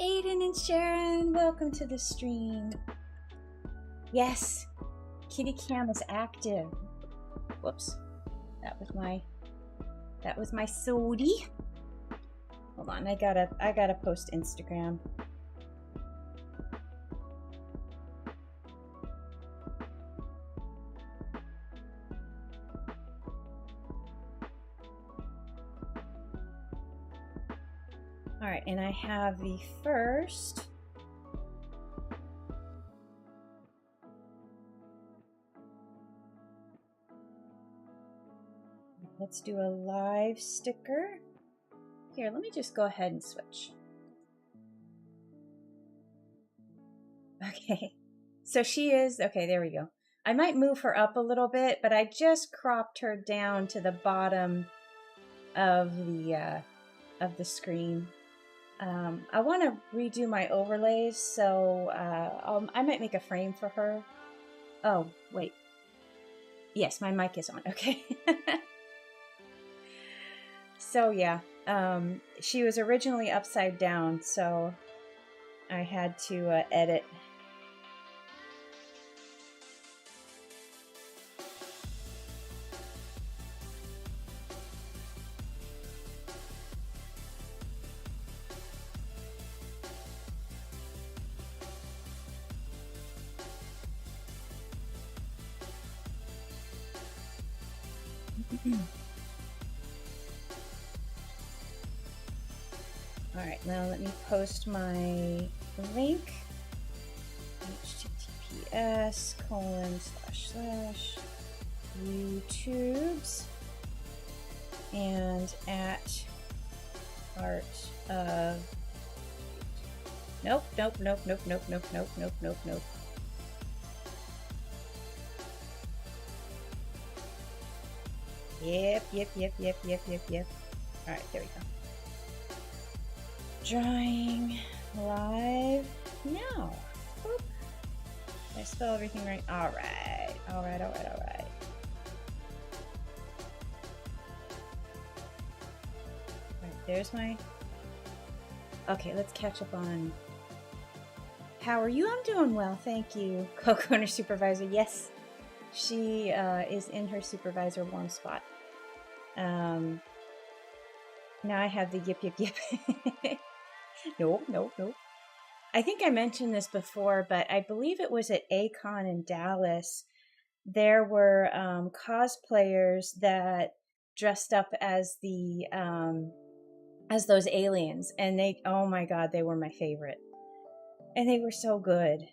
Aiden and Sharon, welcome to the stream. Yes, Kitty Cam is active. Whoops, that was my sody. Hold on, I gotta post Instagram. All right, and I have the first. Let's do a live sticker. Here, let me just go ahead and switch. Okay, so she is, okay, there we go. I might move her up a little bit, but I just cropped her down to the bottom of the screen. I want to redo my overlays, so I might make a frame for her. Oh, wait. Yes, my mic is on. Okay. So, yeah. She was originally upside down, so I had to edit. All right, now let me post my link. https://YouTubes and at art of nope. Yep. All right, there we go. Drawing live now. Boop. Did I spell everything right? All right. There's my. Okay, let's catch up on. How are you? I'm doing well, thank you. Co-owner supervisor. Yes, she is in her supervisor warm spot. Now I have the yip. Nope. I think I mentioned this before, but I believe it was at A-Kon in Dallas. There were cosplayers that dressed up as the as those aliens, and they, oh my god, they were my favorite, and they were so good.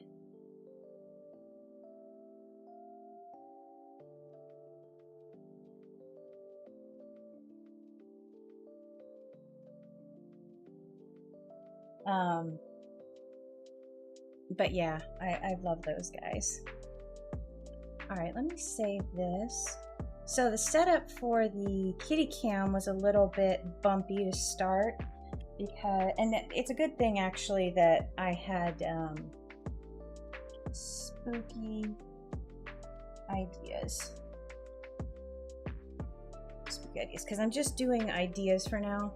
But yeah, I love those guys. All right, let me save this. So the setup for the Kitty Cam was a little bit bumpy to start because, and it's a good thing actually that I had spooky ideas. Because I'm just doing ideas for now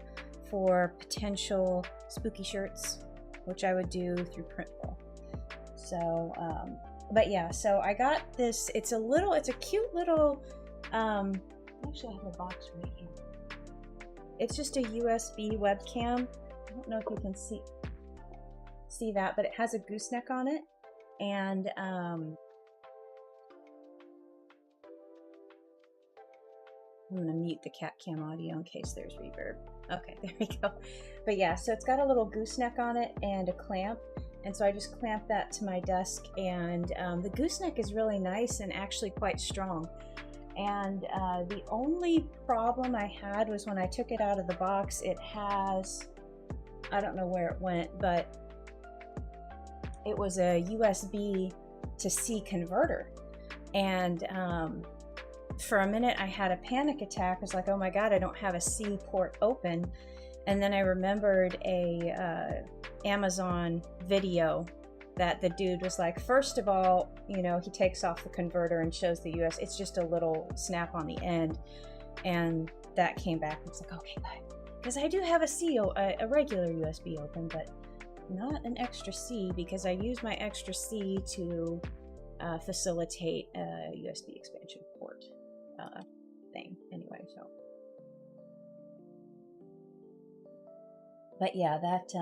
for potential spooky shirts, which I would do through Printful. So, but yeah, so I got this. It's a cute little. Actually, I have a box right here. It's just a USB webcam. I don't know if you can see that, but it has a gooseneck on it, and I'm gonna mute the cat cam audio in case there's reverb. Okay, there we go. But yeah, so it's got a little gooseneck on it and a clamp, and so I just clamped that to my desk, and the gooseneck is really nice and actually quite strong. And the only problem I had was when I took it out of the box, it has, I don't know where it went, but it was a USB to C converter. And for a minute I had a panic attack. I was like, oh my god, I don't have a C port open. And then I remembered a Amazon video that the dude was like, first of all, you know, he takes off the converter and shows the US. It's just a little snap on the end. And that came back. I was like, okay, good. Because I do have a regular USB open, but not an extra C, because I use my extra C to facilitate a USB expansion port thing anyway. So, but yeah, that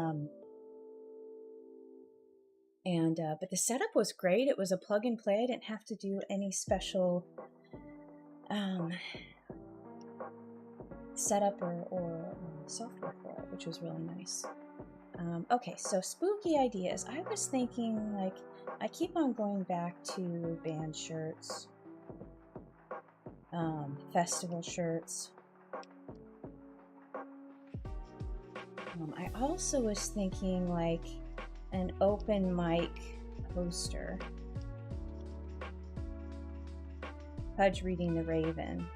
but the setup was great. It was a plug and play. I didn't have to do any special setup or software for it, which was really nice. Okay, so spooky ideas. I was thinking, like, I keep on going back to band shirts, festival shirts. I also was thinking, like, an open mic poster. Pudge reading The Raven.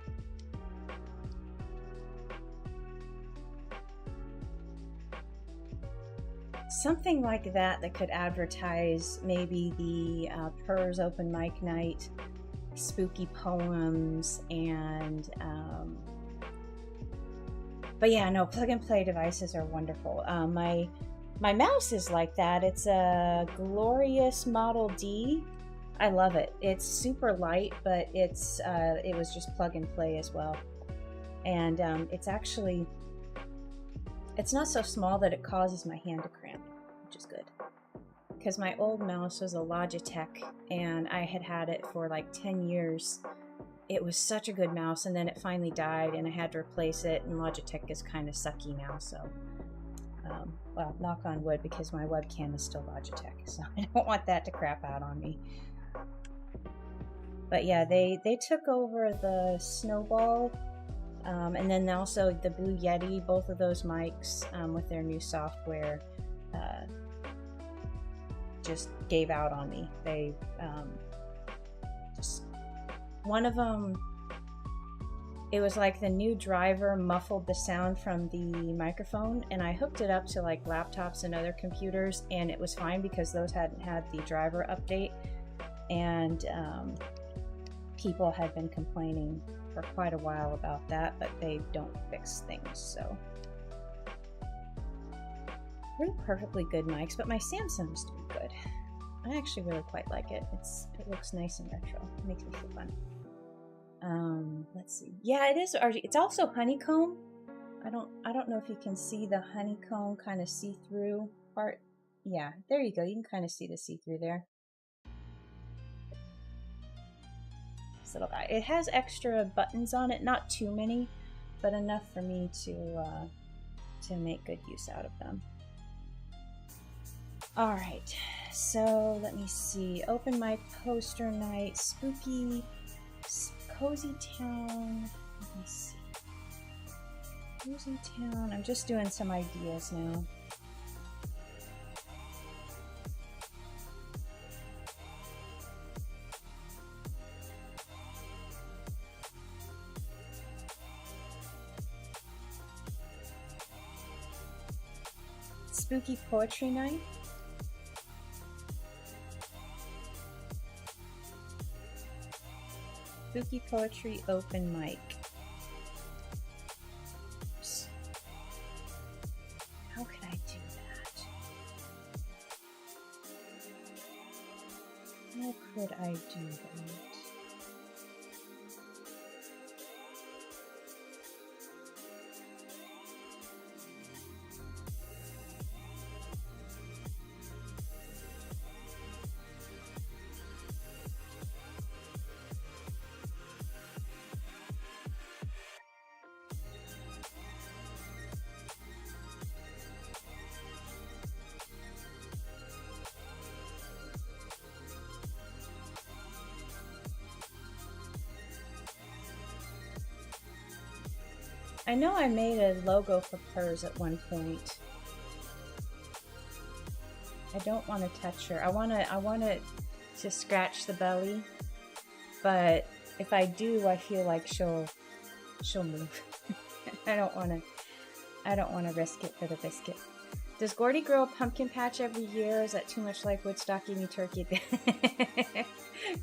Something like that could advertise maybe the PERS open mic night, spooky poems, and but yeah, no, plug and play devices are wonderful. My mouse is like that. It's a Glorious Model D. I love it. It's super light, but it was just plug and play as well. And it's not so small that it causes my hand to cramp, which is good. Because my old mouse was a Logitech, and I had it for like 10 years. It was such a good mouse, and then it finally died, and I had to replace it, and Logitech is kind of sucky now, so... well, knock on wood, because my webcam is still Logitech, so I don't want that to crap out on me. But yeah, they took over the Snowball, and then also the Blue Yeti, both of those mics with their new software just gave out on me. They just, one of them, it was like the new driver muffled the sound from the microphone, and I hooked it up to like laptops and other computers, and it was fine because those hadn't had the driver update, and people had been complaining for quite a while about that, but they don't fix things, so. They're perfectly good mics, but my Samsung is doing good. I actually really quite like it. It looks nice and retro. It makes me feel fun. Let's see. Yeah, it is. It's also honeycomb. I don't know if you can see the honeycomb kind of see-through part. Yeah, there you go. You can kind of see the see-through there. This little guy. It has extra buttons on it, not too many, but enough for me to make good use out of them. All right, so let me see. Open mic poster night, spooky, cozy town. Let me see. Cozy town. I'm just doing some ideas now. Spooky poetry night. Spooky poetry open mic. Oops. How could I do that? How could I do that? I know I made a logo for PERS at one point. I don't want to touch her. I want to scratch the belly, but if I do, I feel like she'll move. I don't want to risk it for the biscuit. Does Gordy grow a pumpkin patch every year? Is that too much like Woodstock eating turkey?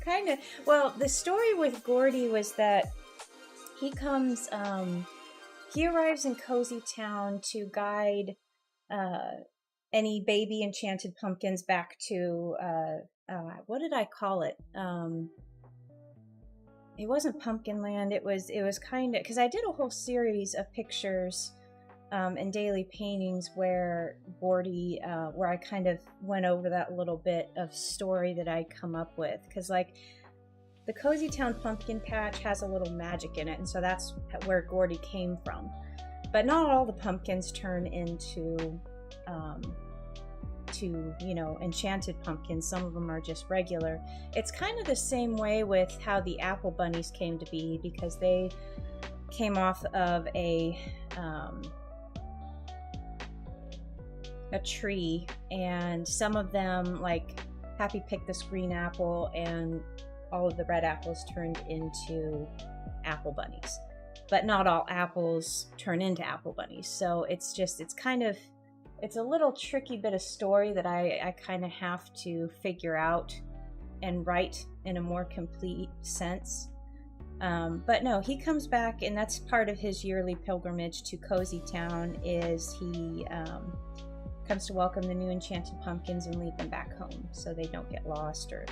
Kind of. Well, the story with Gordy was that he comes. He arrives in Cozy Town to guide any baby enchanted pumpkins back to what did I call it? It wasn't Pumpkinland. It was kind of, because I did a whole series of pictures and daily paintings where Gordy, where I kind of went over that little bit of story that I come up with, because like the Cozy Town Pumpkin Patch has a little magic in it, and so that's where Gordy came from. But not all the pumpkins turn into enchanted pumpkins. Some of them are just regular. It's kind of the same way with how the apple bunnies came to be, because they came off of a tree, and some of them, like Happy picked this green apple, and all of the red apples turned into apple bunnies. But not all apples turn into apple bunnies. So it's a little tricky bit of story that I kind of have to figure out and write in a more complete sense. But no, he comes back, and that's part of his yearly pilgrimage to Cozy Town, is he comes to welcome the new enchanted pumpkins and lead them back home so they don't get lost, or,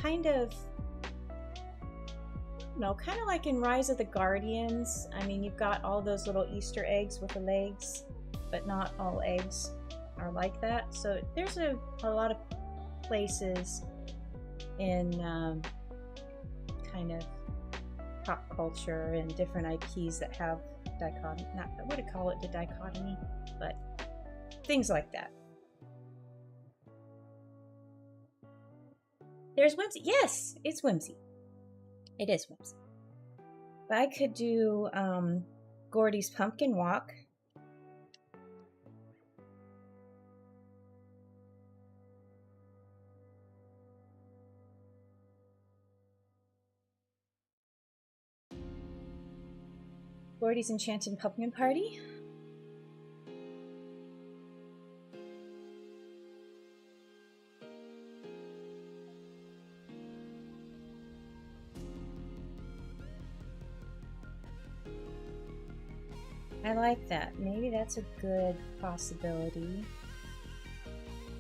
kind of like in Rise of the Guardians. I mean, you've got all those little Easter eggs with the legs, but not all eggs are like that. So there's a lot of places in kind of pop culture and different IPs that have dichotomy, not, I wouldn't call it the dichotomy, but things like that. There's Whimsy. Yes, it's Whimsy. It is Whimsy. But I could do Gordy's Pumpkin Walk. Gordy's Enchanted Pumpkin Party. I like that. Maybe that's a good possibility.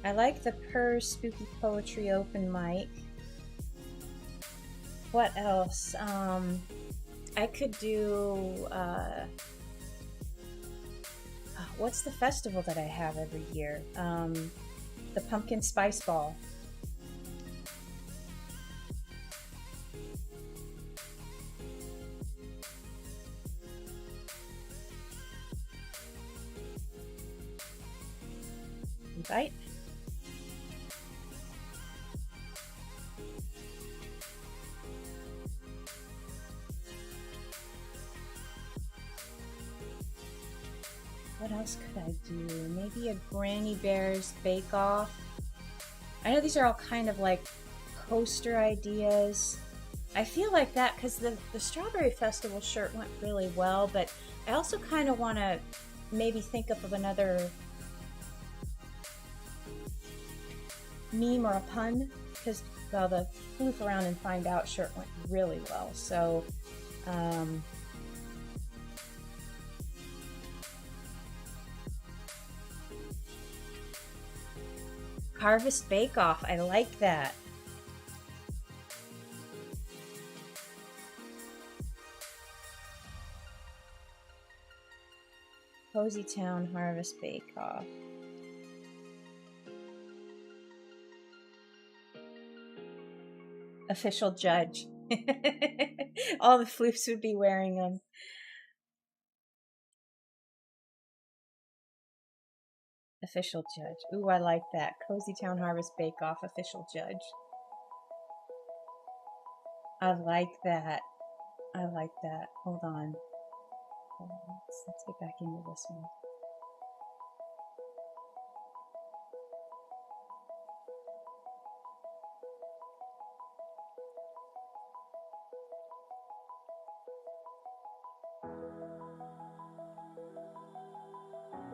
I like the Purr Spooky Poetry Open Mic. What else? I could do, what's the festival that I have every year? The Pumpkin Spice Ball. Invite. What else could I do? Maybe a Granny Bear's Bake Off. I know these are all kind of like coaster ideas. I feel like that because the Strawberry Festival shirt went really well, but I also kind of want to maybe think of another meme or a pun, because the Floof Around and Find Out shirt went really well. So Harvest Bake Off, I like that. Cozy Town Harvest Bake Off. Official judge. All the floofs would be wearing them. Official judge. Ooh, I like that. Cozy Town Harvest Bake Off official judge. I like that. I like that. Hold on. Let's get back into this one.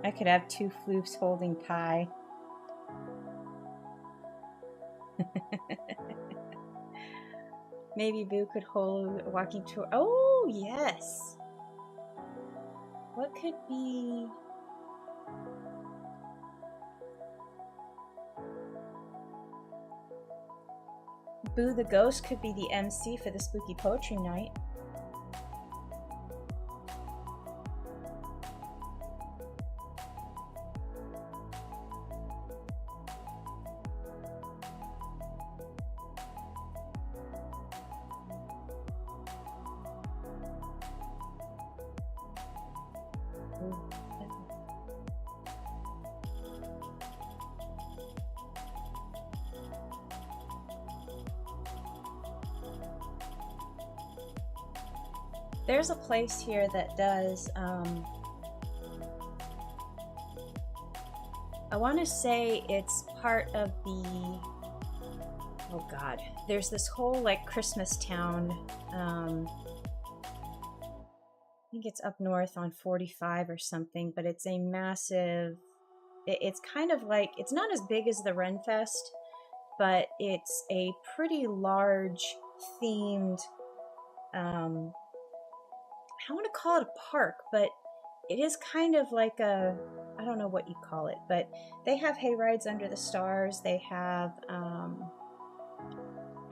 I could have two floofs holding pie. Maybe Boo could hold a walking tour. Oh, yes. What could be? Boo the Ghost could be the MC for the spooky poetry night. There's a place here that does, I want to say it's part of the, oh God, there's this whole like Christmas town, I think it's up north on 45 or something, but it's a massive, it's kind of like, it's not as big as the Renfest, but it's a pretty large themed, I don't want to call it a park, but it is kind of like a, I don't know what you call it, but they have hay rides under the stars. They have, and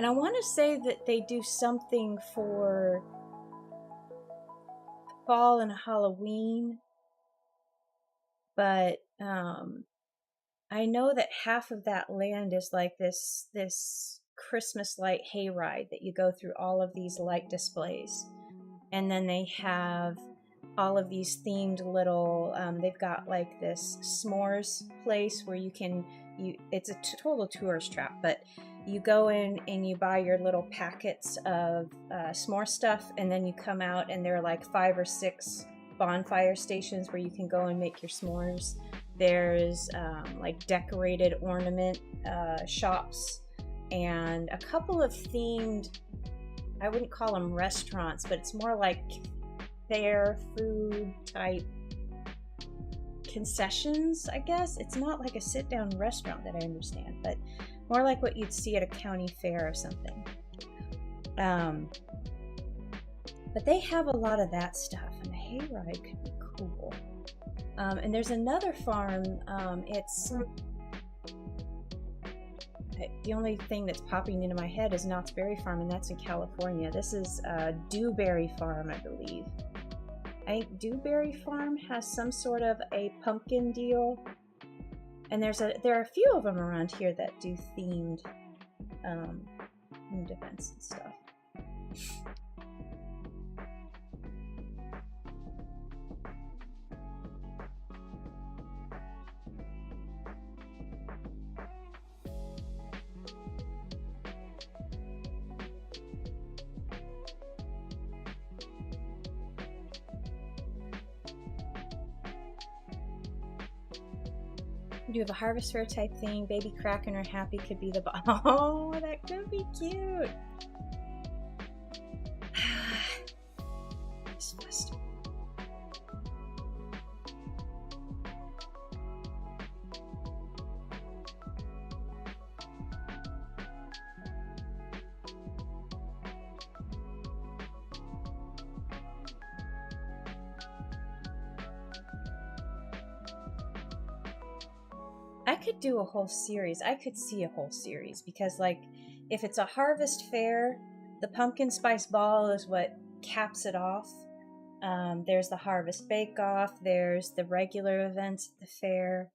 I want to say that they do something for fall and Halloween, but I know that half of that land is like this Christmas light hayride that you go through all of these light displays. And then they have all of these themed little, they've got like this s'mores place where you can, it's a total tourist trap, but you go in and you buy your little packets of s'more stuff, and then you come out and there are like 5 or 6 bonfire stations where you can go and make your s'mores. There's like decorated ornament shops and a couple of themed, I wouldn't call them restaurants, but it's more like fair food type concessions, I guess. It's not like a sit-down restaurant that I understand, but more like what you'd see at a county fair or something. But they have a lot of that stuff, and a hayride could be cool. And there's another farm, it's... The only thing that's popping into my head is Knott's Berry Farm, and that's in California. This is Dewberry Farm, I believe. I think Dewberry Farm has some sort of a pumpkin deal, and there are a few of them around here that do themed events and stuff. Do have a harvest fair type thing. Baby Kraken or Happy could be the oh, that could be cute. This festival. I could do a whole series. I could see a whole series because, like, if it's a harvest fair, the pumpkin spice ball is what caps it off. There's the harvest bake off. There's the regular events at the fair.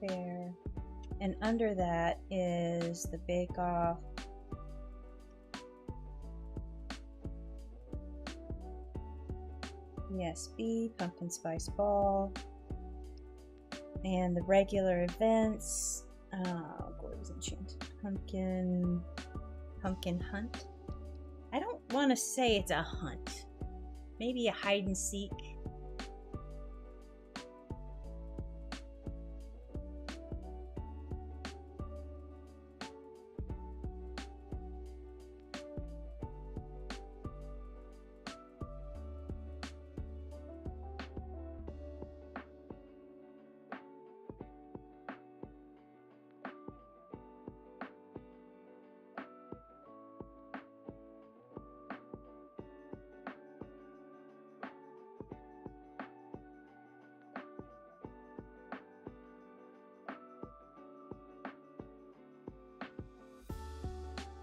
Fair, and under that is the bake off. ESB, pumpkin spice ball, and the regular events. Gordon's Enchanted pumpkin hunt. I don't want to say it's a hunt. Maybe a hide and seek.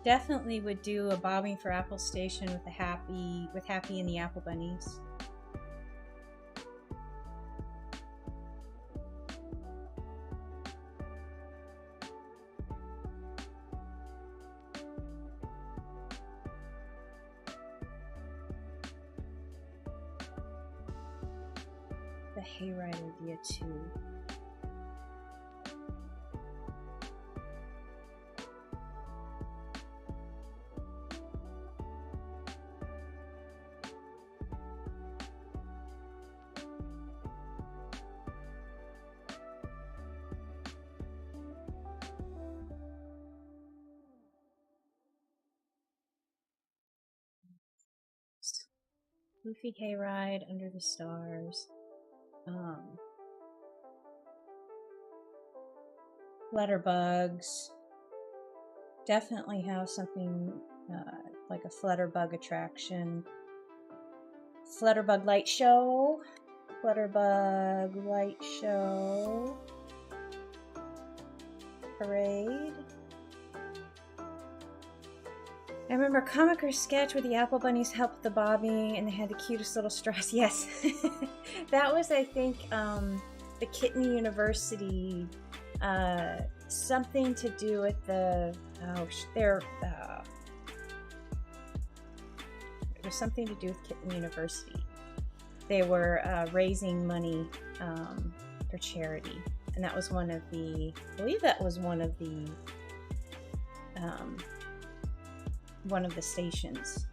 definitely would do a bobbing for apple station with Happy and the Apple Bunnies. The hayride idea too. Goofy hayride under the stars. Flutterbugs. Definitely have something like a Flutterbug attraction. Flutterbug light show. Flutterbug light show. Parade. I remember comic or sketch where the Apple Bunnies helped the bobbing and they had the cutest little straws. Yes, that was, I think, the Kitten University, something to do with the, it was something to do with Kitten University. They were raising money for charity, and that was one of the, I believe that was one of the stations.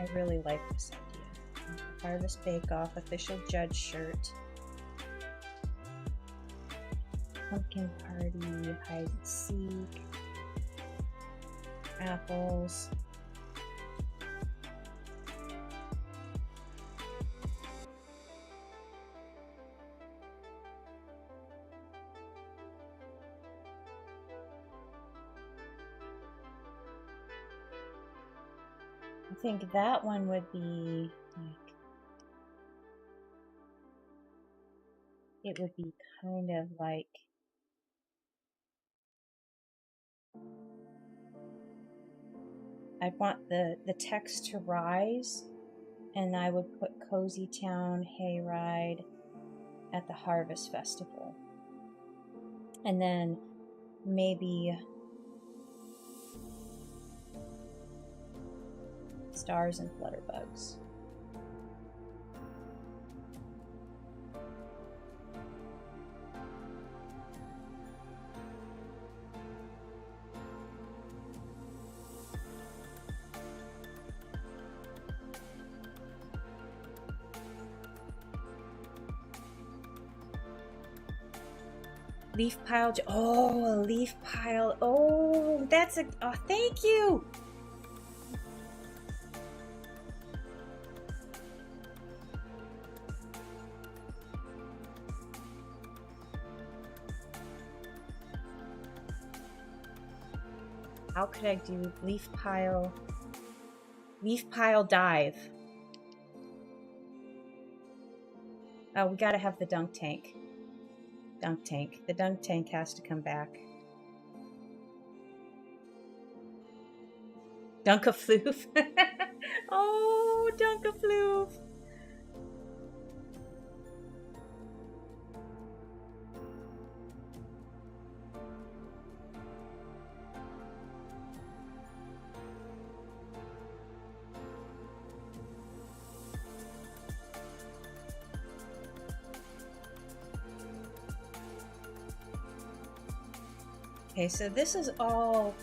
I really like this idea. Harvest Bake Off official judge shirt. Pumpkin party, hide and seek. Apples. I think that one would be like, it would be kind of like, I want the text to rise, and I would put Cozy Town Hayride at the Harvest Festival. And then maybe stars and flutterbugs. Leaf pile. Oh, a leaf pile. Oh, that's a. Oh, thank you. How could I do leaf pile? Leaf pile dive. Oh, we gotta have the dunk tank. Dunk tank. The dunk tank has to come back. Dunk-a-floof. Oh, Dunk-a-floof. Okay, so this is all,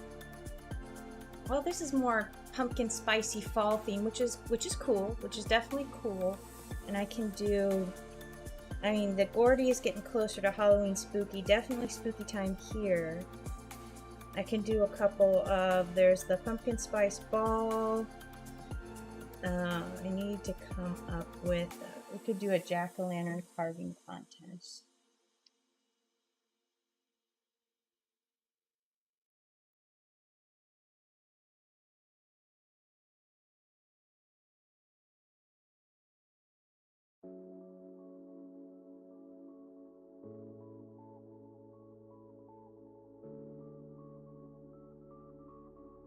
well, this is more pumpkin spicy fall theme, which is cool, which is definitely cool. And I can do, I mean, the Gordy is getting closer to Halloween spooky, definitely spooky time here. I can do a couple of, there's the pumpkin spice ball. I need to come up with, we could do a jack-o'-lantern carving contest.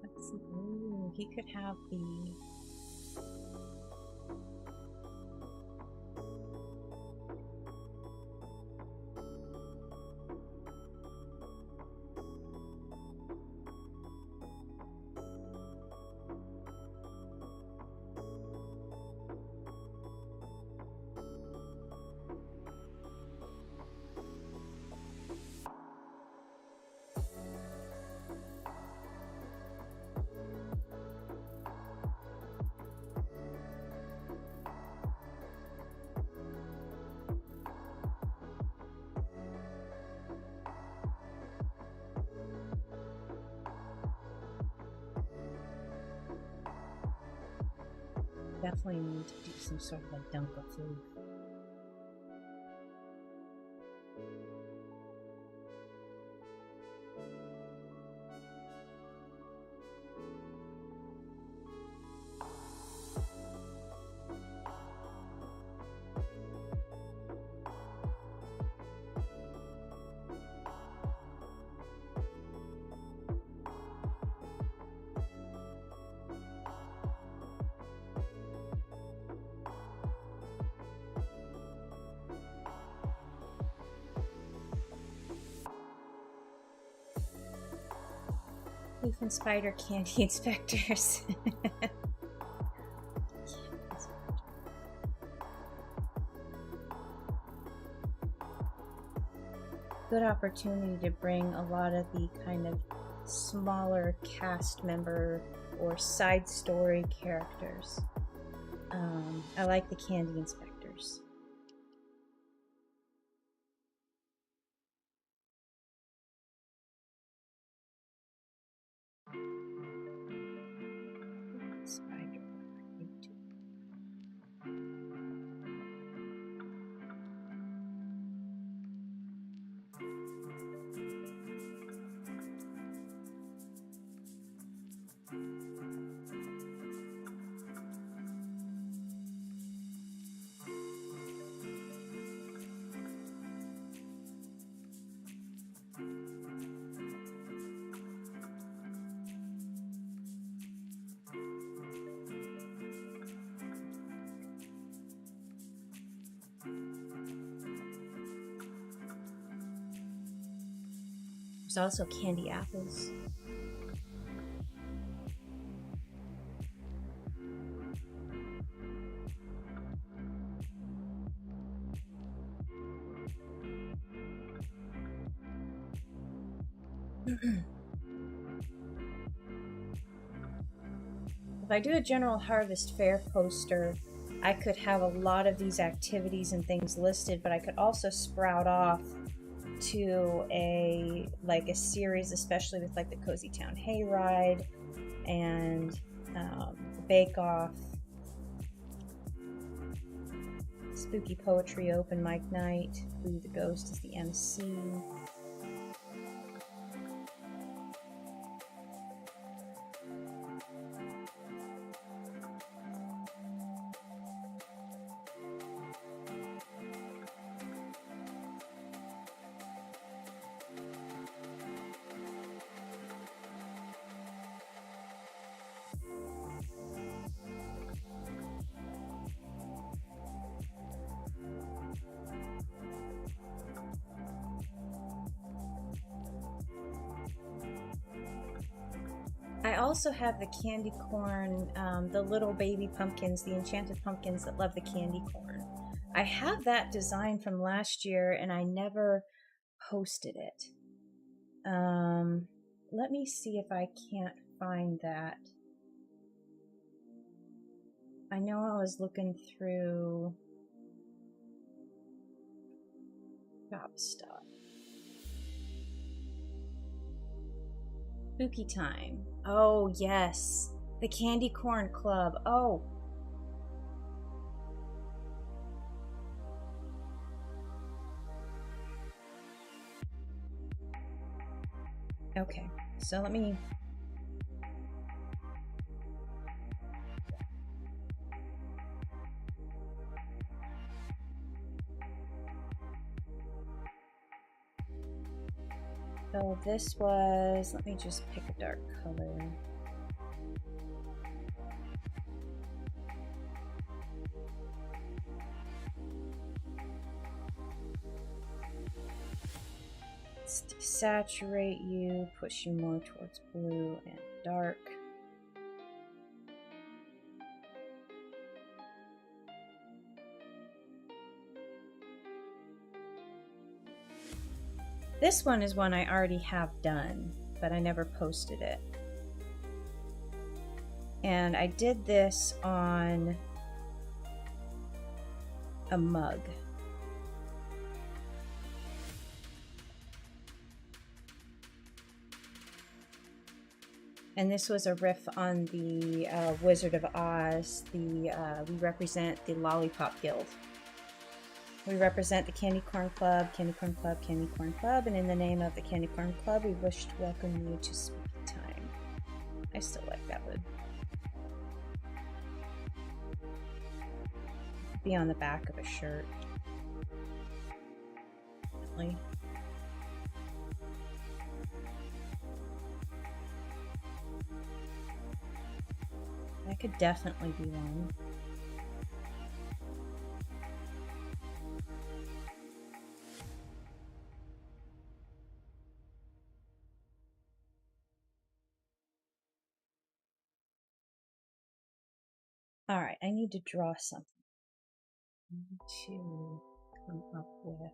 Let's see. Ooh, he could have the, definitely need to do some sort of a dunk of food. Leaf and spider candy inspectors. Good opportunity to bring a lot of the kind of smaller cast member or side story characters. I like the candy inspectors. Spider. There's also candy apples. If I do a General Harvest Fair poster, I could have a lot of these activities and things listed, but I could also sprout off to a series, especially with like the Cozy Town Hayride and Bake Off, Spooky Poetry Open Mic Night. Who the Ghost is the MC. I also have the candy corn, the little baby pumpkins, the enchanted pumpkins that love the candy corn. I have that design from last year and I never posted it. Let me see if I can't find that. I know I was looking through Stop. Spooky time. Oh, yes. The Candy Corn Club. Oh. Okay, so let me... So this was... Let me just pick a dark color. Let's desaturate you, push you more towards blue and dark. This one is one I already have done, but I never posted it. And I did this on a mug. And this was a riff on the Wizard of Oz. We represent the Lollipop Guild. We represent the Candy Corn Club, Candy Corn Club, Candy Corn Club, and in the name of the Candy Corn Club, we wish to welcome you to Spooky Time. I still like that one. Be on the back of a shirt. Definitely. That could definitely be one. All right, I need to draw something. I need to come up with...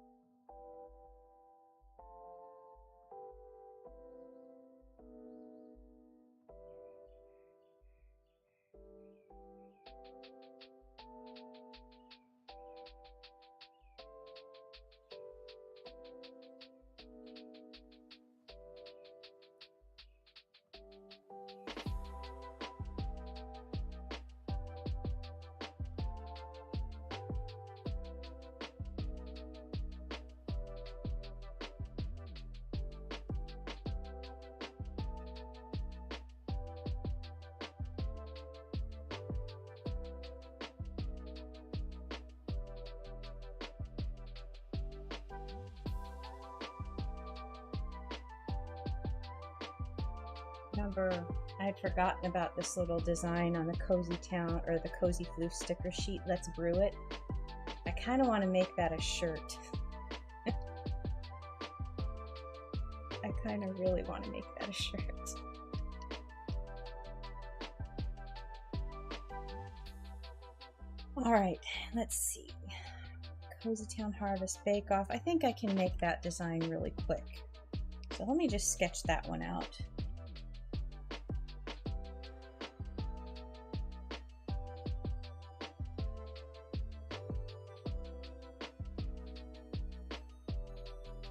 Remember, I had forgotten about this little design on the Cozy Town or the Cozy Floof sticker sheet. Let's brew it. I kind of want to make that a shirt. I kind of really want to make that a shirt. All right, let's see. Cozy Town Harvest Bake Off. I think I can make that design really quick. So let me just sketch that one out.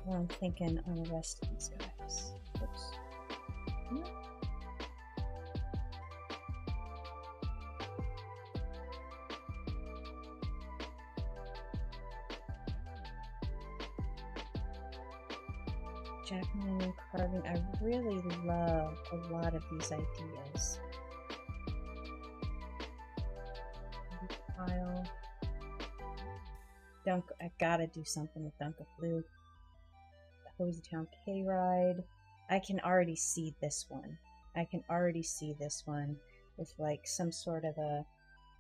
Well, I'm thinking on the rest of these guys. Oops. No. Jack-o'-lantern carving. I really love a lot of these ideas. Pile. Dunk. I gotta do something with Dunk of Blue. Cozy Town K-Ride. I can already see this one. I can already see this one with like some sort of a,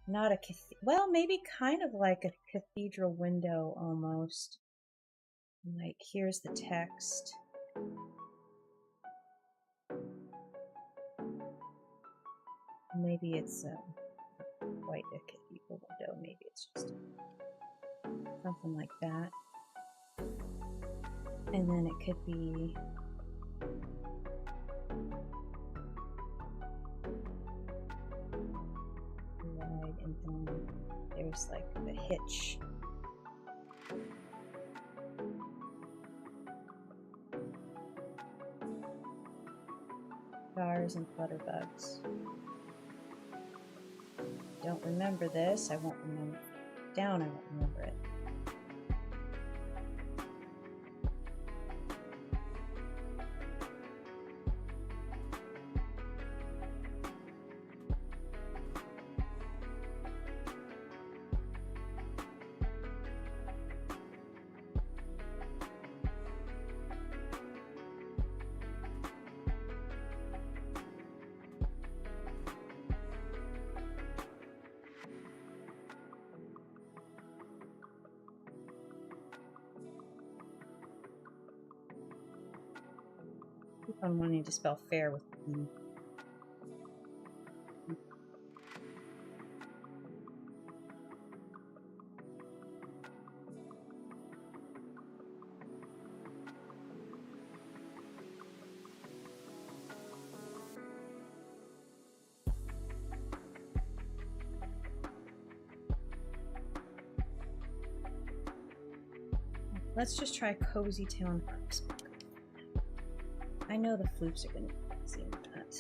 not a, well, maybe kind of like a cathedral window almost. Like, here's the text. Maybe it's quite a cathedral window. Maybe it's just something like that. And then it could be right, and then there's like the hitch. Stars and flutterbugs. Don't remember this. I won't remember. Down, I won't remember it. Keep on wanting to spell fair with me. Let's just try Cozy Town Parks. I know the floops are going to see that.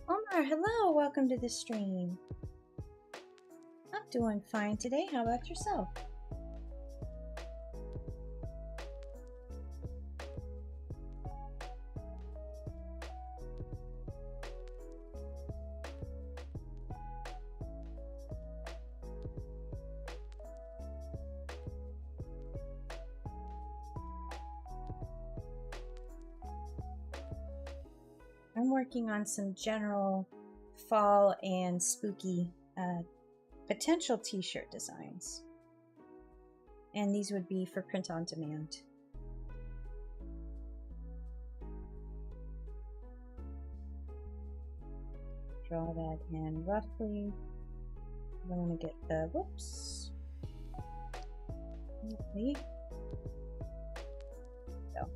Omar, hello, welcome to the stream. I'm doing fine today. How about yourself? I'm working on some general fall and spooky potential t-shirt designs. And these would be for print on demand. Draw that in roughly. I want to get the, whoops. Okay. So.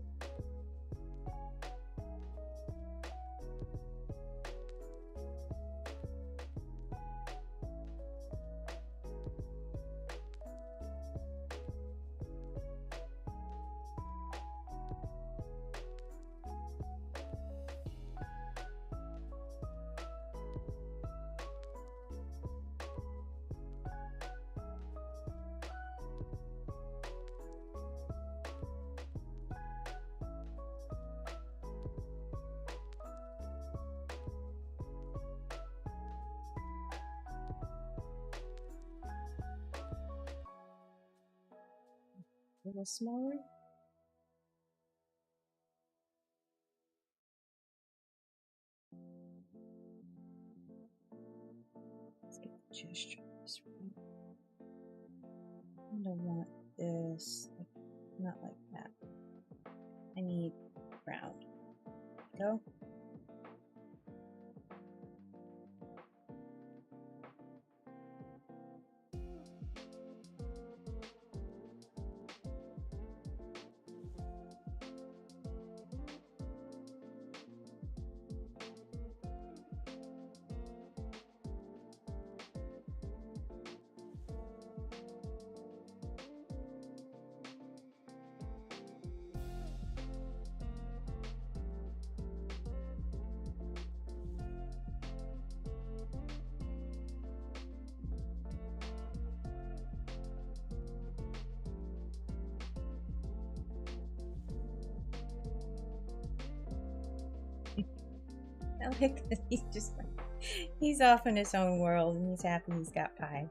A little smaller. Let's get the gestures right. I don't want this, not like that. I need round. Go. I like that he's just like He's off in his own world and he's happy he's got pie.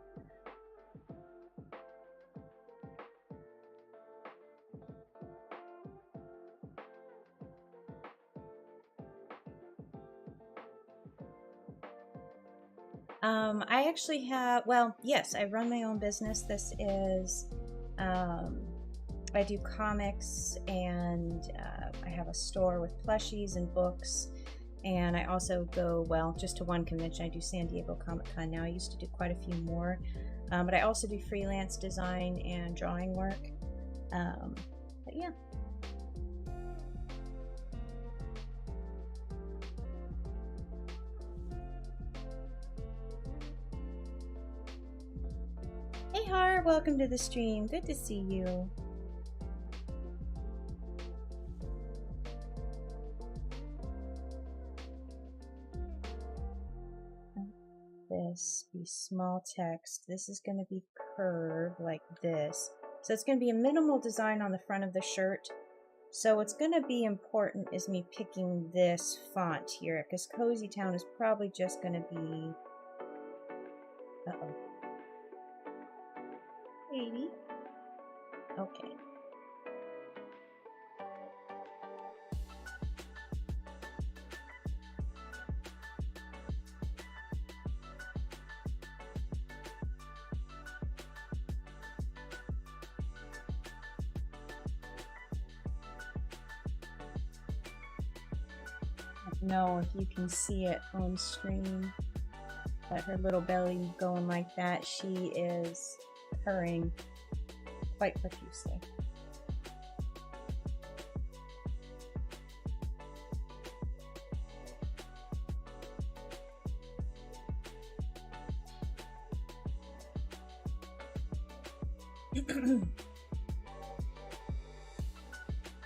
I actually have, well, yes, I run my own business. This is, I do comics, and I have a store with plushies and books. And I also go, well, just to one convention. I do San Diego Comic-Con now. I used to do quite a few more. But I also do freelance design and drawing work. But yeah. Hey Har, welcome to the stream. Good to see you. This be small text. This is going to be curved like this. So it's going to be a minimal design on the front of the shirt. So what's going to be important is me picking this font here, because Cozy Town is probably just going to be... Uh-oh. 80. Okay. Know if you can see it on screen, but her little belly going like that, she is purring quite profusely.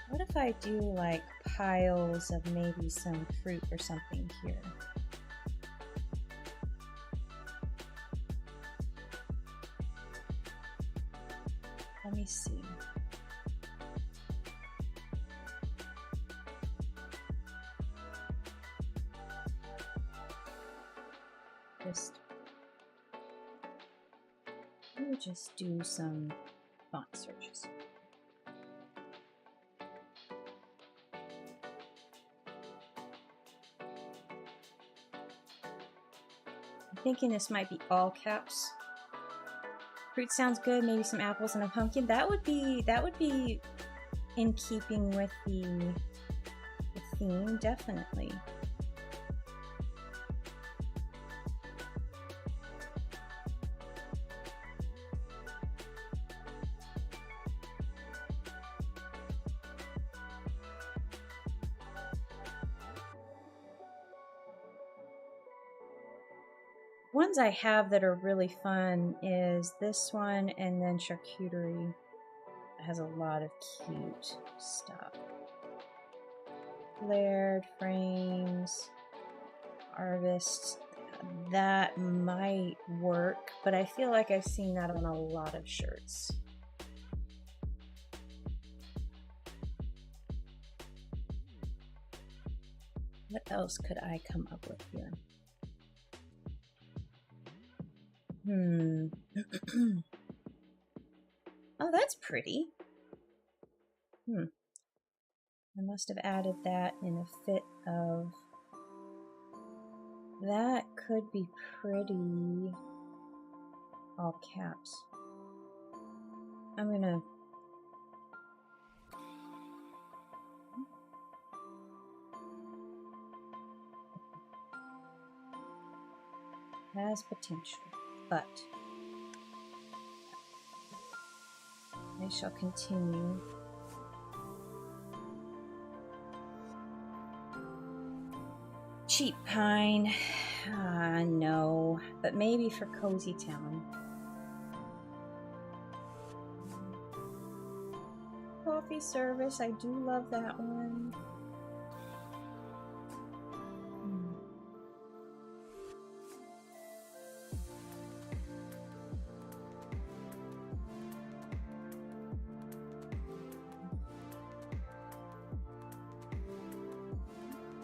What if I do like piles of maybe some fruit or something here? Let me see. Let me just do some font searches. Thinking this might be all caps. Fruit sounds good. Maybe some apples and a pumpkin. That would be in keeping with the theme, definitely. Ones I have that are really fun is this one, and then charcuterie. It has a lot of cute stuff. Layered frames, harvests. That might work, but I feel like I've seen that on a lot of shirts. What else could I come up with here? Oh, that's pretty. I must have added that in a fit of... That could be pretty. All caps. I'm gonna... Has potential, but I shall continue. Cheap pine. No, but maybe for Cozy Town. Coffee service, I do love that one.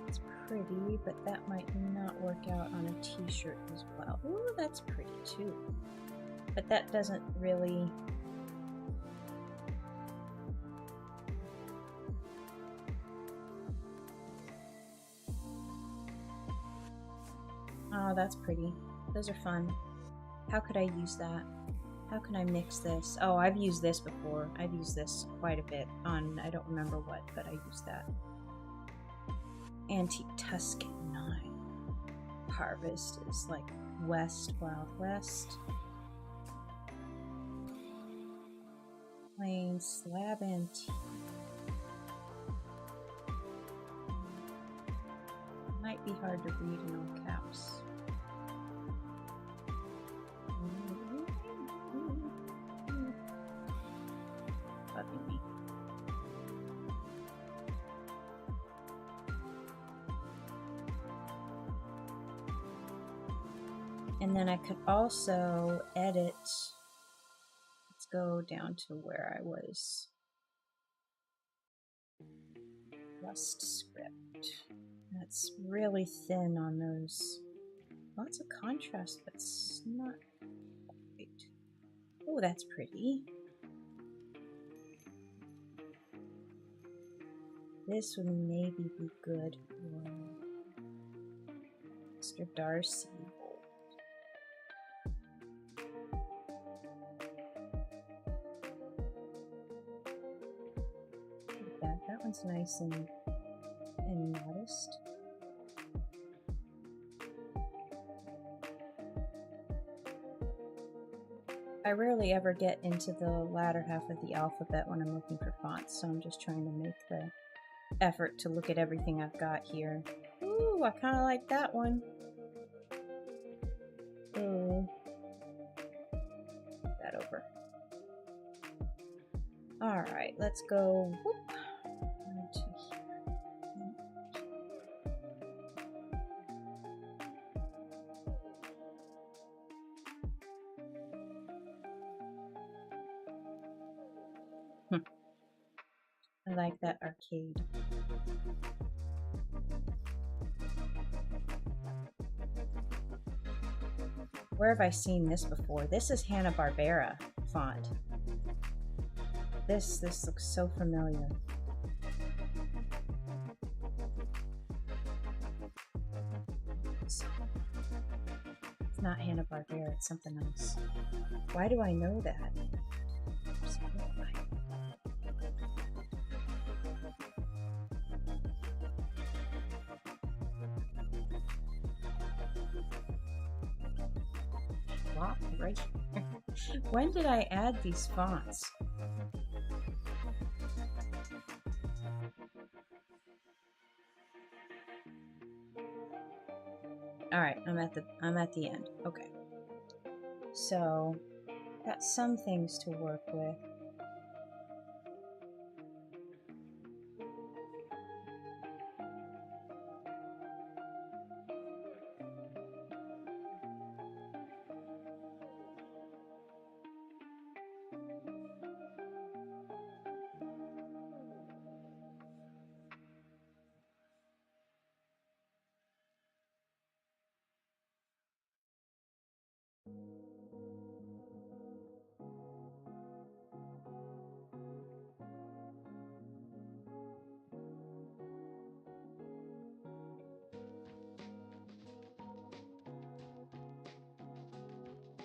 It's pretty, but that might not work out on a t-shirt as well. Ooh, that's pretty too. But that doesn't really... Oh, that's pretty. Those are fun. How could I use that? How can I mix this? Oh, I've used this before. I've used this quite a bit on, I don't remember what, but I used that. Antique Tuscan 9. Harvest is like West, Wild West. Plain Slab Antique. Might be hard to read in all caps. Bugging me. And then I could also edit. Let's go down to where I was. Rust script. That's really thin on those. Lots of contrast, but it's not quite. Oh, that's pretty. This would maybe be good for Mr. Darcy. That one's nice and modest. I rarely ever get into the latter half of the alphabet when I'm looking for fonts, so I'm just trying to make the effort to look at everything I've got here. Ooh, I kind of like that one. Ooh. Put that over. Alright, let's go. Whoop. Into here. I like that arcade. Where have I seen this before? This is Hanna-Barbera font. This looks so familiar. It's not Hanna-Barbera, it's something else. Why do I know that? Right here. When did I add these fonts? All right, I'm at the end. Okay. So, got some things to work with.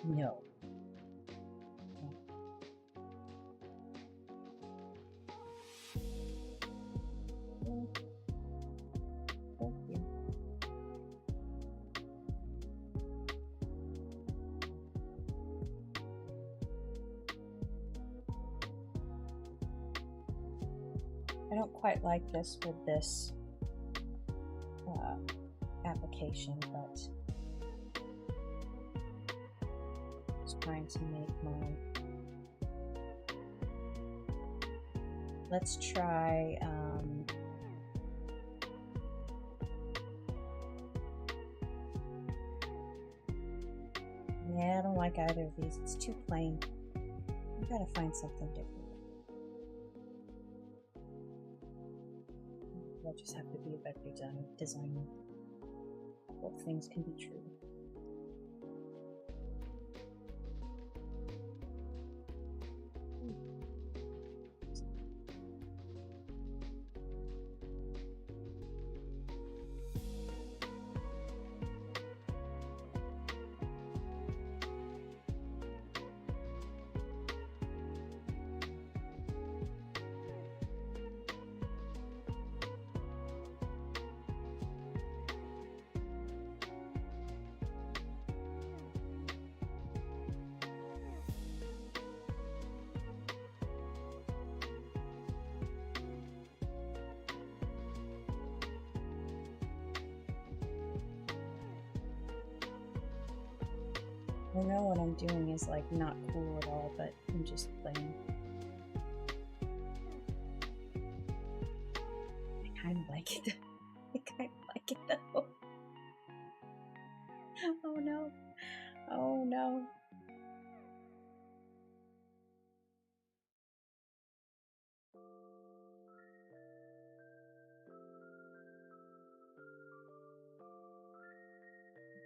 No. I don't quite like this with this application, but just trying to make my... Let's try yeah, I don't like either of these. It's too plain. I gotta find something different. I'll just have to be a better designer. Both things can be true. I know what I'm doing is like not cool at all, but I'm just playing. I kind of like it. I kind of like it though. Oh no. Oh no.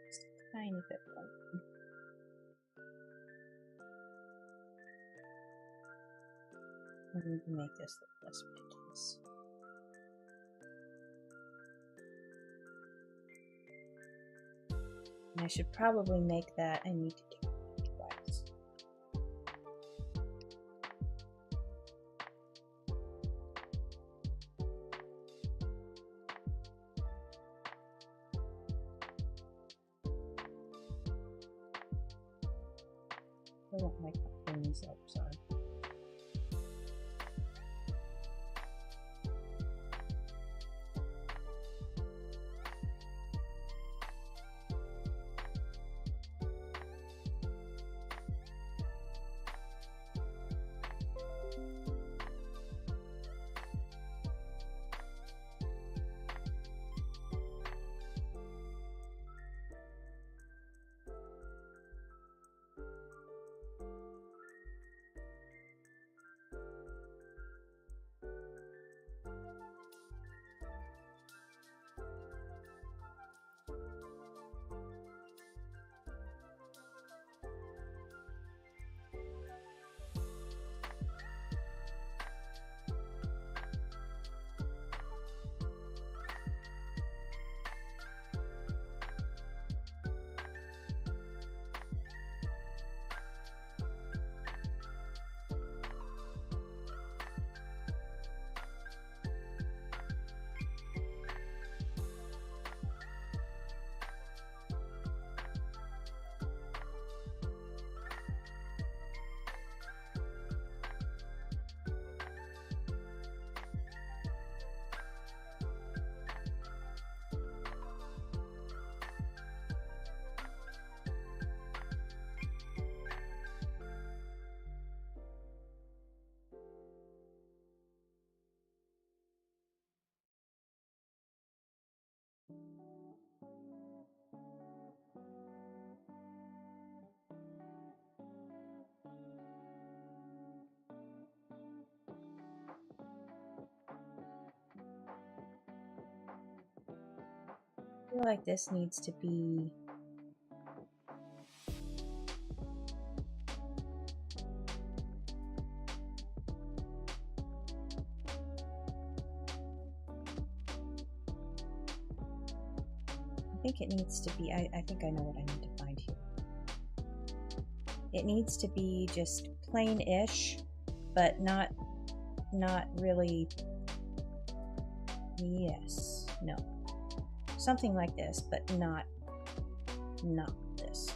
Just a tiny bit more. I need to make this look less ridiculous. And I should probably make that. I need to get wax. I don't like cleaning these up, sorry. I feel like this needs to be it needs to be, I think I know what I need to find here. It needs to be just plain-ish, but not really, yes, no. Something like this, but not this.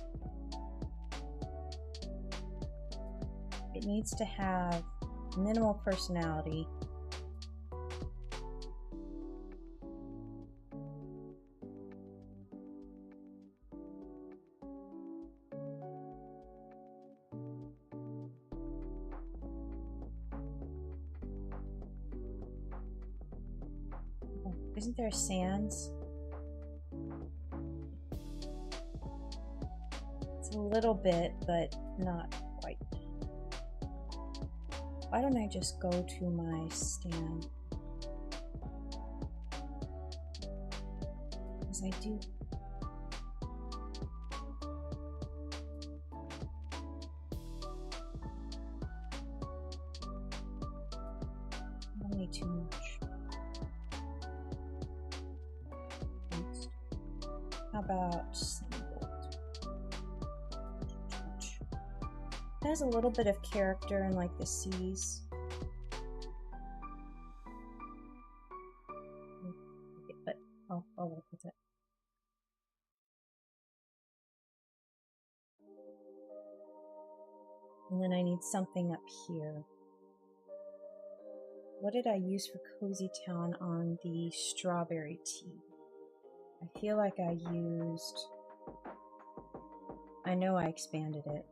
It needs to have minimal personality. Isn't there sands? It's a little bit, but not quite. Why don't I just go to my stand? Because I do. I don't need too much. Oops. How about gold? It has a little bit of character in like the seas. But I'll work with it. And then I need something up here. What did I use for Cozy Town on the strawberry tea? I feel like I used... I know I expanded it.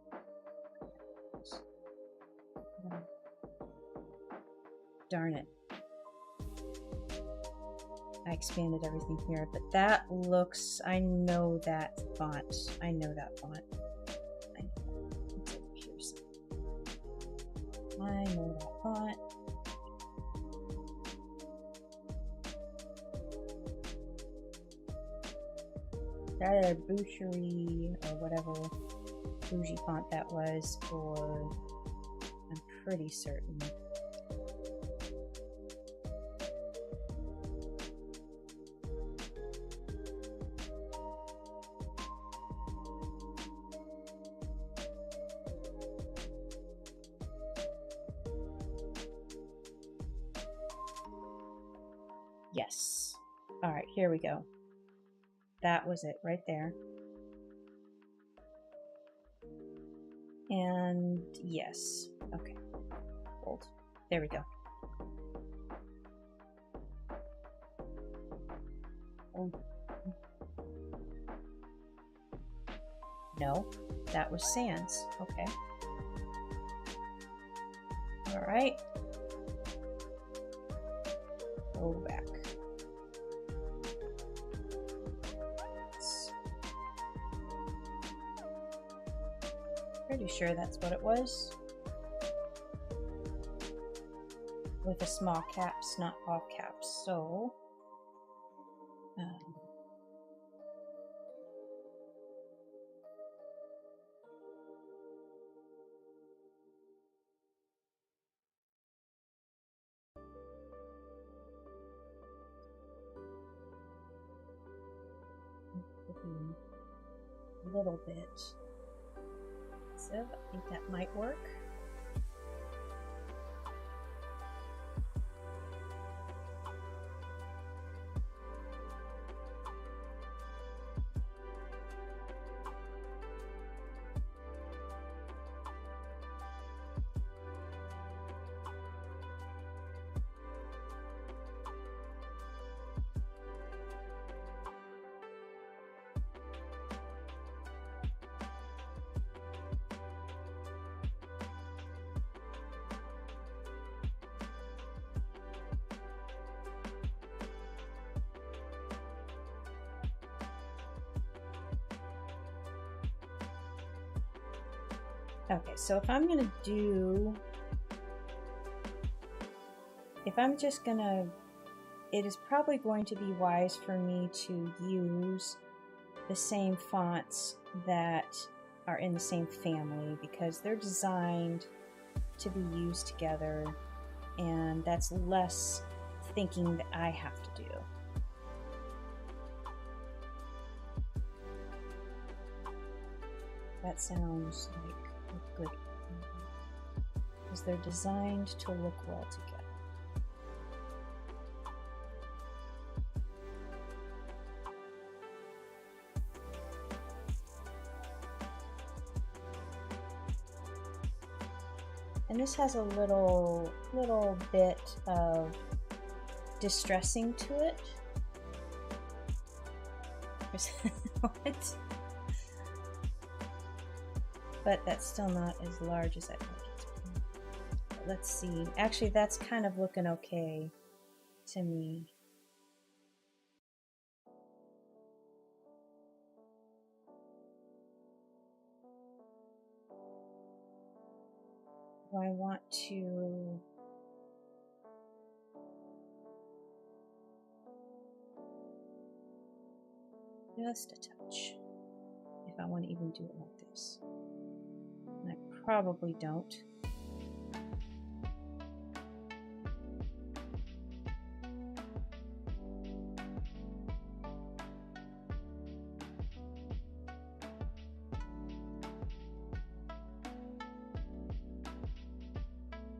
Darn it. I expanded everything here, but that looks... I know that font. I know that font. I know that font. That a boucherie or whatever bougie font that was, or I'm pretty certain. Yes. All right, here we go. That was it right there. And yes. Okay. Hold. There we go. Oh. No, that was Sans. Okay. All right. Go back. Pretty sure that's what it was. With a small caps, not all caps. So, a little bit. So I think that might work. Okay, so if I'm just gonna, it is probably going to be wise for me to use the same fonts that are in the same family because they're designed to be used together, and that's less thinking that I have to do. That sounds like a good, because they're designed to look well together. And this has a little bit of distressing to it. What? But that's still not as large as I'd like it to be. Let's see. Actually, that's kind of looking okay to me. Do I want to... Just a touch. If I want to even do it like this. And I probably don't.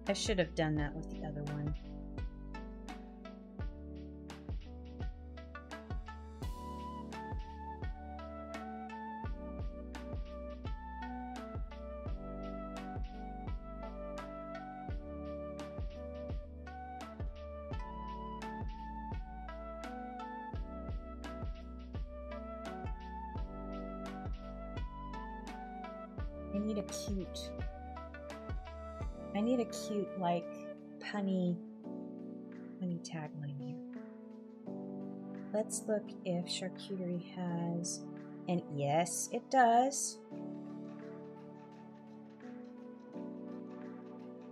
I should have done that with the other one. I need a cute, like, punny tagline here. Let's look if charcuterie has, and yes, it does.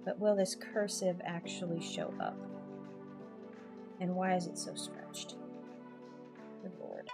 But will this cursive actually show up? And why is it so stretched? Good Lord.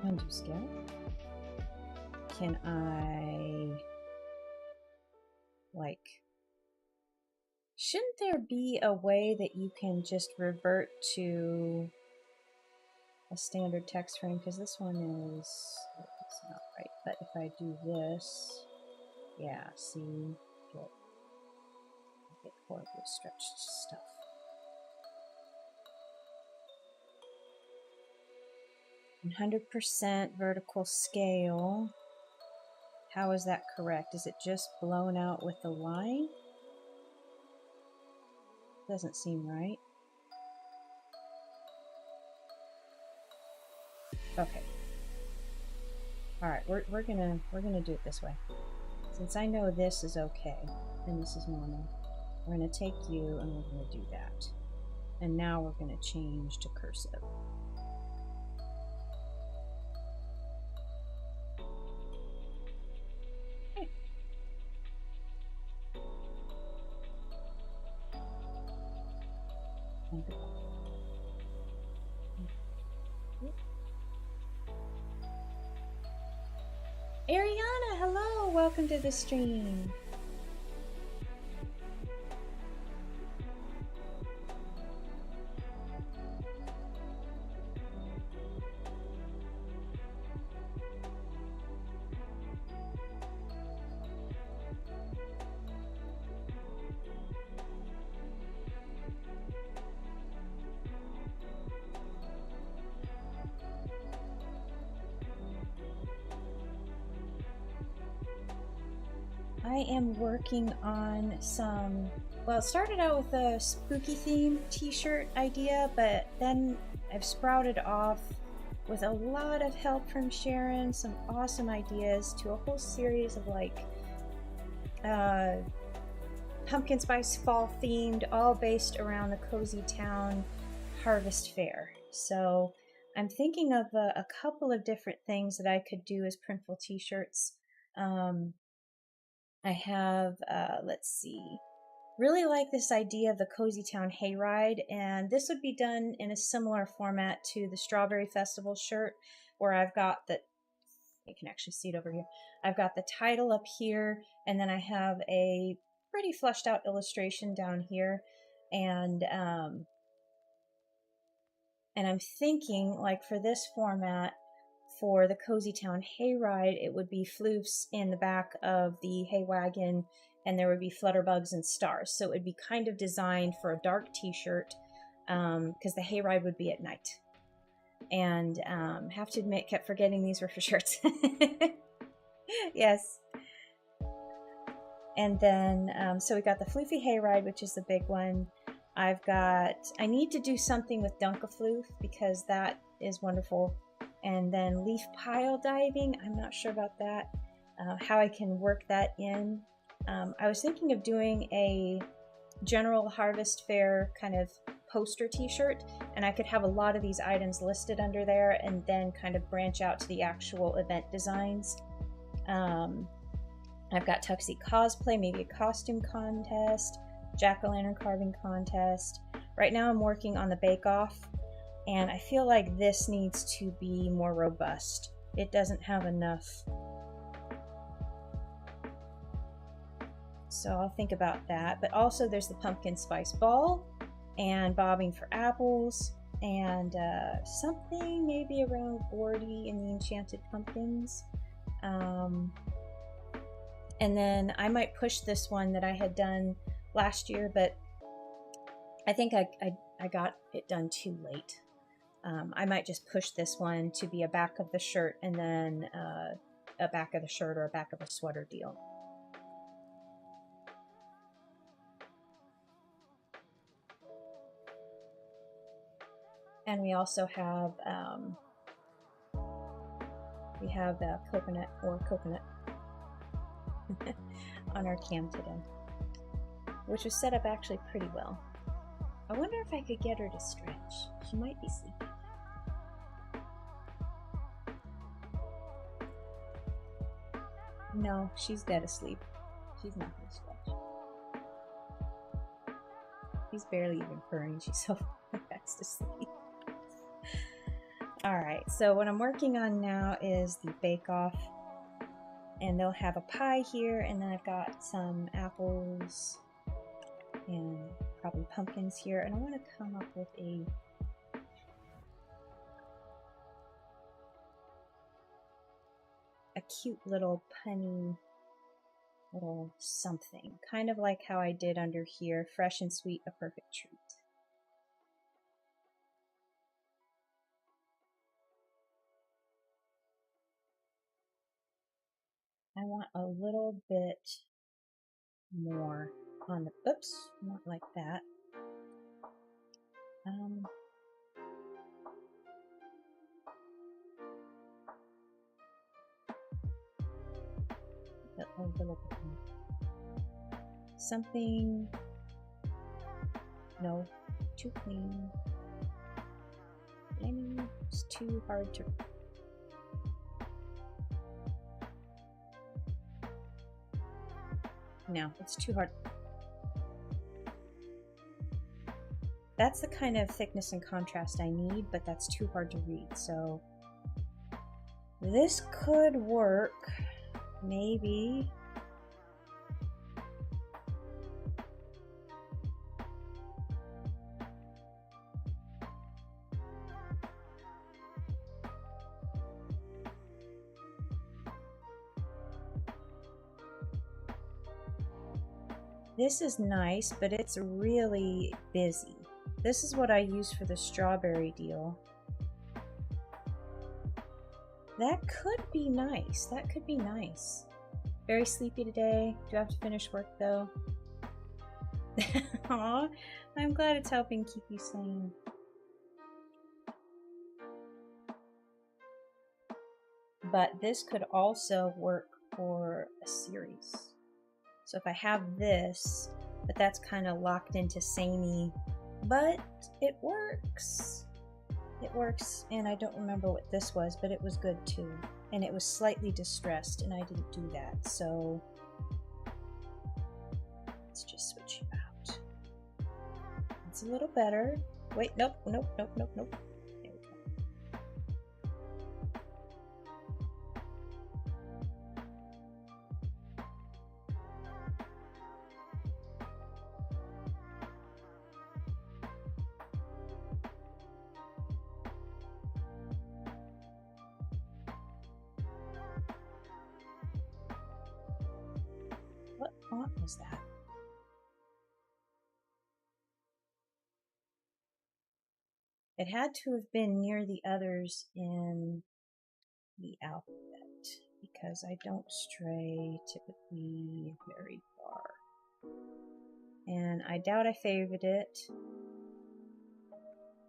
Undo scale. Can I, like, shouldn't there be a way that you can just revert to a standard text frame? Because this one is, it's not right. But if I do this, yeah, see, get horribly stretched stuff. "100% vertical scale." How is that correct? Is it just blown out with the line? Doesn't seem right. Okay. All right, we're gonna do it this way. Since I know this is okay and this is normal, we're gonna take you and we're gonna do that. And now we're gonna change to cursive. Ariana, hello! Welcome to the stream. I am working on some, well, it started out with a spooky theme t-shirt idea, but then I've sprouted off with a lot of help from Sharon, some awesome ideas, to a whole series of like pumpkin spice fall themed, all based around the Cozy Town Harvest Fair. So I'm thinking of a couple of different things that I could do as printful t-shirts. I have, let's see, really like this idea of the Cozy Town Hayride, and this would be done in a similar format to the Strawberry Festival shirt, where I've got the, you can actually see it over here, I've got the title up here, and then I have a pretty fleshed out illustration down here, and I'm thinking, like, for this format, for the Cozy Town Hayride, it would be floofs in the back of the hay wagon, and there would be flutterbugs and stars. So it would be kind of designed for a dark t-shirt, because the hayride would be at night. And have to admit, kept forgetting these were for shirts. Yes. And then, so we got the Floofy Hayride, which is the big one. I need to do something with Dunkafloof because that is wonderful. And then leaf pile diving, I'm not sure about that, how I can work that in. I was thinking of doing a General Harvest Fair kind of poster t-shirt, and I could have a lot of these items listed under there and then kind of branch out to the actual event designs. I've got Tuxie Cosplay, maybe a costume contest, jack-o'-lantern carving contest. Right now I'm working on the bake-off, and I feel like this needs to be more robust. It doesn't have enough. So I'll think about that. But also there's the pumpkin spice ball and bobbing for apples and something maybe around Gordy and the enchanted pumpkins. And then I might push this one that I had done last year, but I think I got it done too late. I might just push this one to be a back of the shirt and then a back of the shirt or a back of a sweater deal. And we also have coconut on our cam today, which was set up actually pretty well. I wonder if I could get her to stretch. She might be sleeping. No, she's dead asleep. She's not going to stretch. She's barely even purring. She's so fast asleep. Alright, so what I'm working on now is the bake-off. And they'll have a pie here, and then I've got some apples and probably pumpkins here. And I want to come up with a cute little punny little something. Kind of like how I did under here, fresh and sweet, a perfect treat. I want a little bit more on the, oops, not like that. A little bit more. Something, no, too clean. It's too hard to. No, it's too hard. That's the kind of thickness and contrast I need, but that's too hard to read. So this could work, maybe. This is nice, but it's really busy. This is what I use for the strawberry deal. That could be nice. That could be nice. Very sleepy today. Do I have to finish work though? Aw, I'm glad it's helping keep you sane. But this could also work for a series. So if I have this, but that's kind of locked into samey, but it works. It works, and I don't remember what this was, but it was good too. And it was slightly distressed, and I didn't do that, so let's just switch it out. It's a little better. Wait, nope. There we go. What font was that? It had to have been near the others in the alphabet, because I don't stray typically very far. And I doubt I favored it.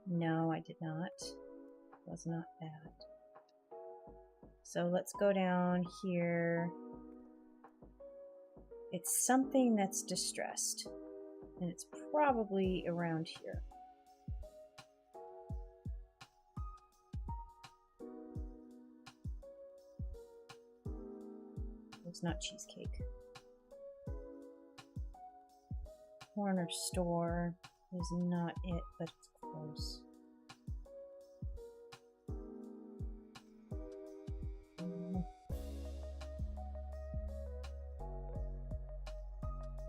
No, I did not. It was not that. So let's go down here. It's something that's distressed. And it's probably around here. It's not cheesecake. Corner store is not it, but it's close.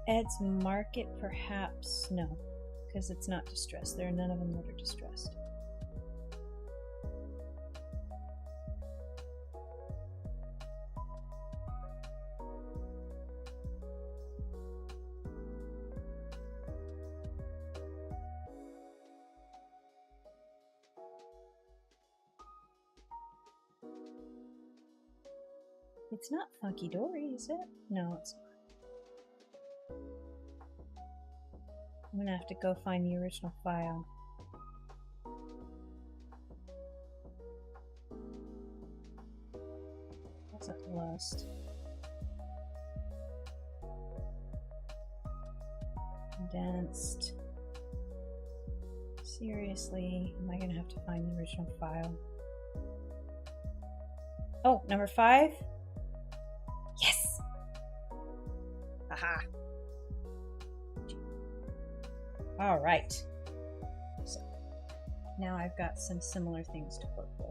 Ed's Market, perhaps? No, because it's not distressed. There are none of them that are distressed. It's not Funky Dory, is it? No, it's not. I'm gonna have to go find the original file. That's a lust. Condensed. Seriously, am I gonna have to find the original file? Oh, number 5? Yes! Aha! All right. So now I've got some similar things to work with.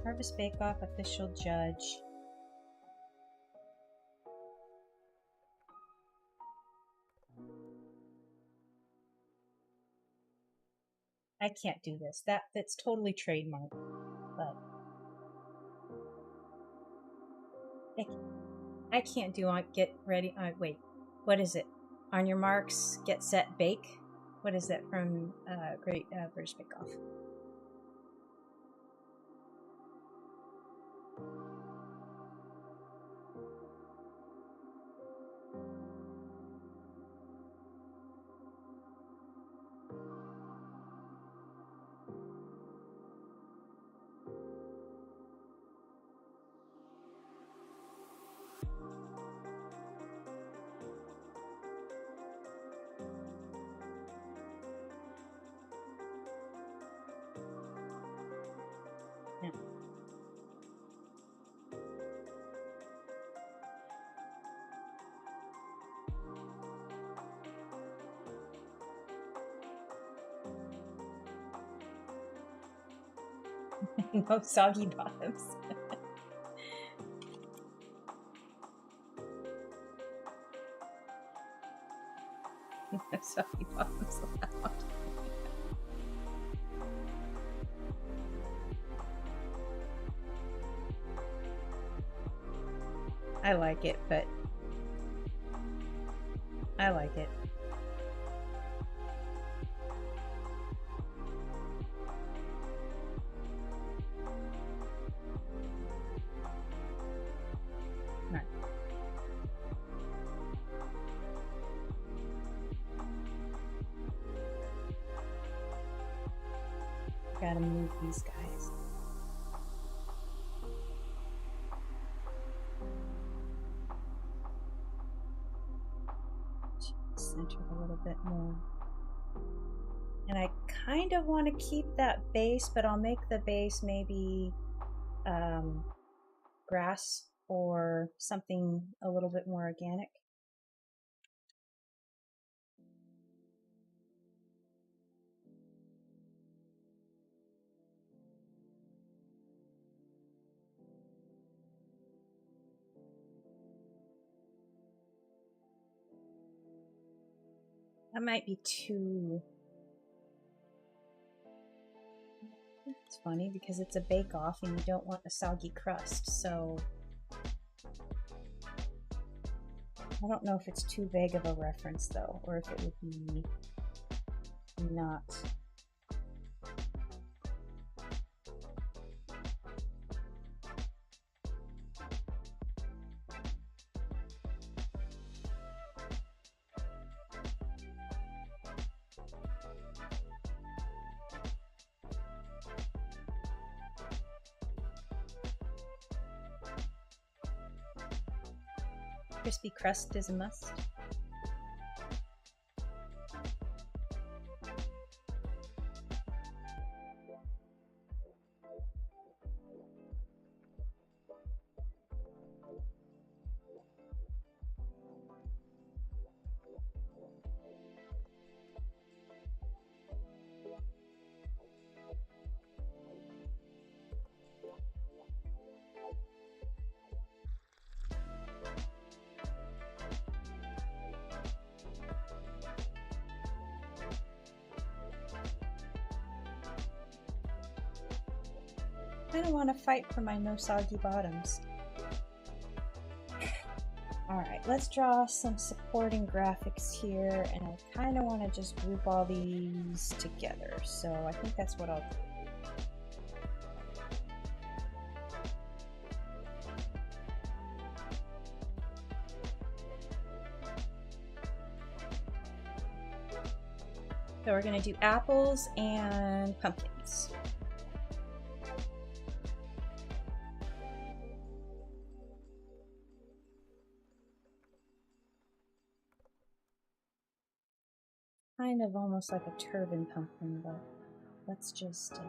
Harvest Bake Off official judge. I can't do this. That's totally trademark. But I can't do on get ready. Wait, what is it? On your marks, get set, bake. What is that from Great British Bake Off? Yeah. No soggy bottoms. No soggy bottoms allowed. I like it, but I like it. All right. Gotta move these guys. Center a little bit more. And I kind of want to keep that base, but I'll make the base maybe grass or something a little bit more organic. That might be too... It's funny because it's a bake-off and you don't want a soggy crust, so... I don't know if it's too vague of a reference though, or if it would be not. Crispy crust is a must. I don't want to fight for my no soggy bottoms. Alright, let's draw some supporting graphics here, and I kind of want to just group all these together, so I think that's what I'll do. So we're going to do apples and pumpkins. Kind of almost like a turban pumpkin, but let's just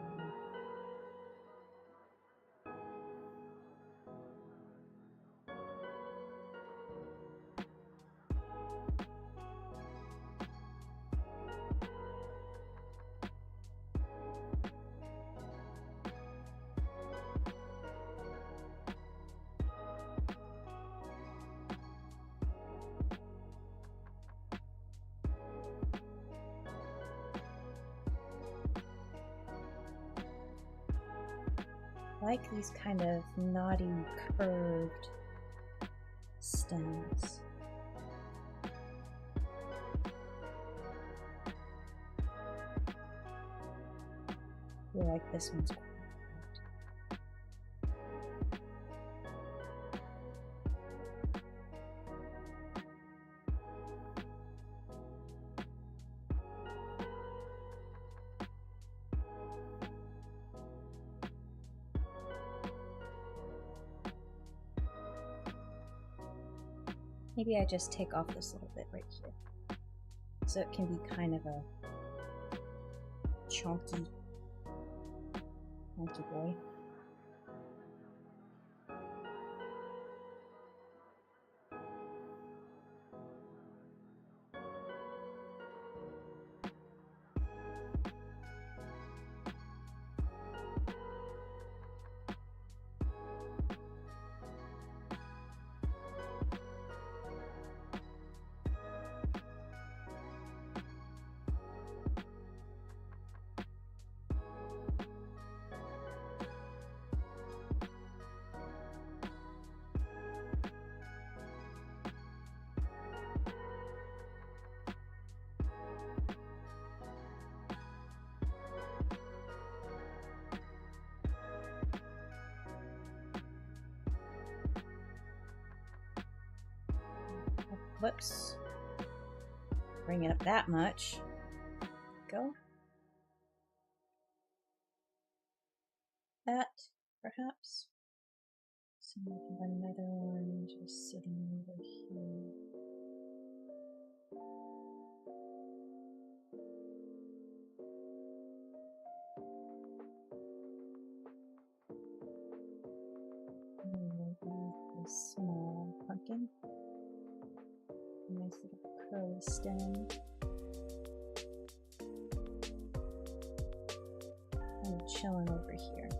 like these kind of knotty, curved stems. I feel like this one's quite Maybe I just take off this little bit right here, so it can be kind of a chunky boy. Whoops. Bring it up that much. Go. That, perhaps. So we can have another one just sitting over here. Maybe a small pumpkin. Nice little curly stem. Kind of chilling over here.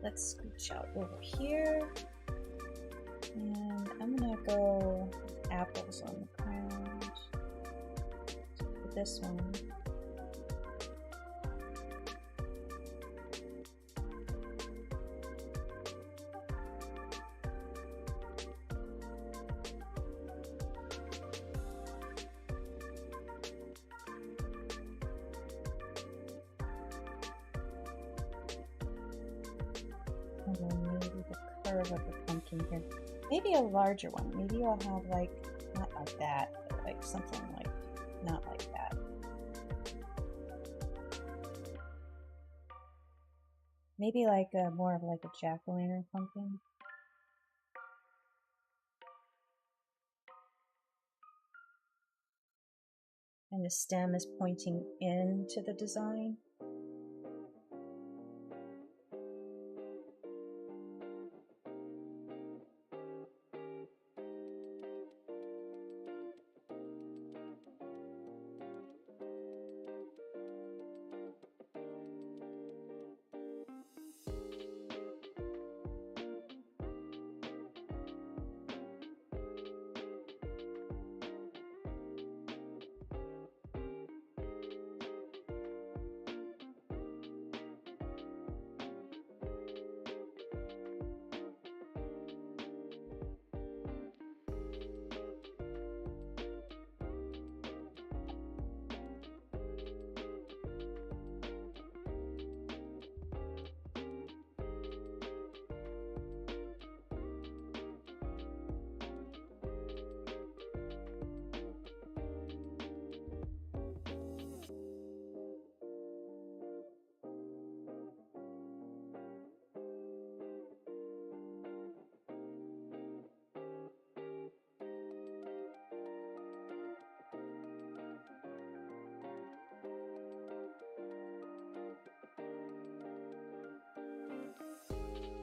let's scooch out over here. And I'm gonna go apples on the ground. Put this one. And then maybe the curve of the pumpkin here. Maybe a larger one. Maybe I'll have like, not like that, but like something like, not like that. Maybe like more of like a jack-o'-lantern pumpkin. And the stem is pointing into the design.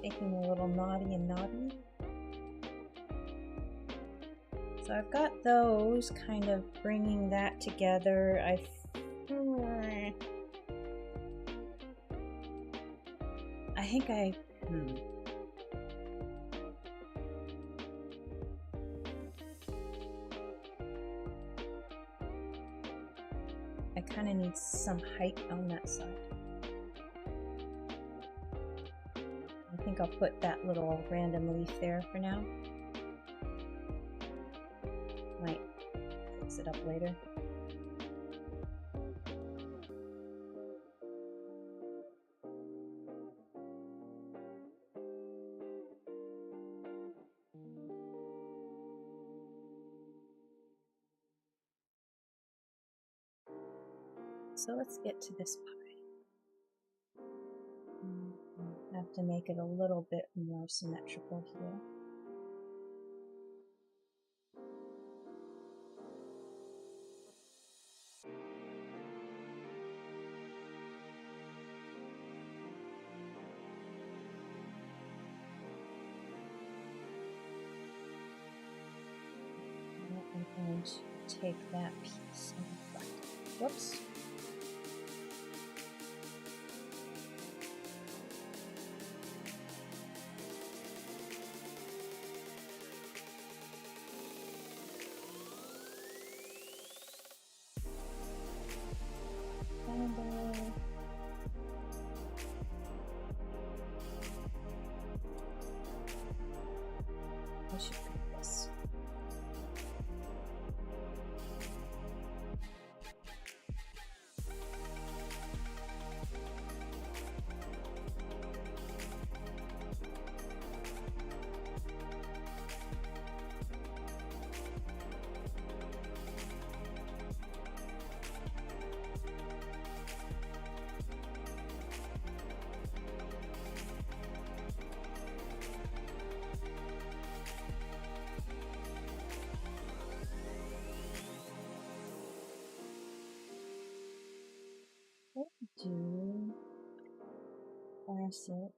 Making a little naughty and naughty. So I've got those kind of bringing that together. I think I kind of need some height on that side. I think I'll put that little random leaf there for now. Might fix it up later. So let's get to this pie. Have to make it a little bit more symmetrical here. I'm going to take that piece and whoops. I should cut this. Do classic.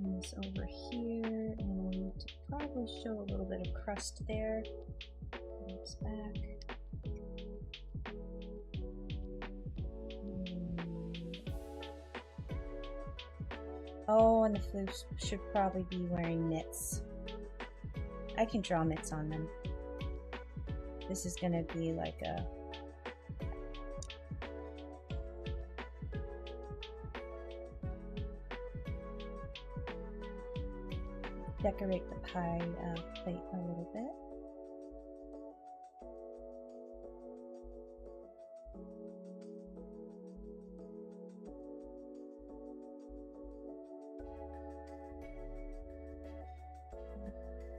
This over here, and probably show a little bit of crust there. It's back. Oh, and the floofs should probably be wearing mitts. I can draw mitts on them. This is gonna be like a decorate the pie plate a little bit.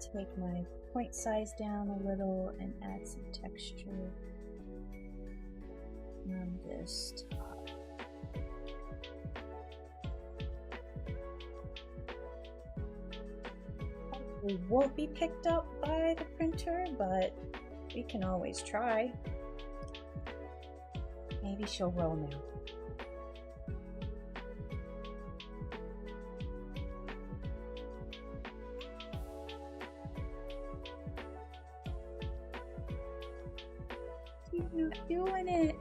Take my point size down a little and add some texture on this top. Probably won't be picked up by the printer, but we can always try. Maybe she'll roll now. You're not doing it.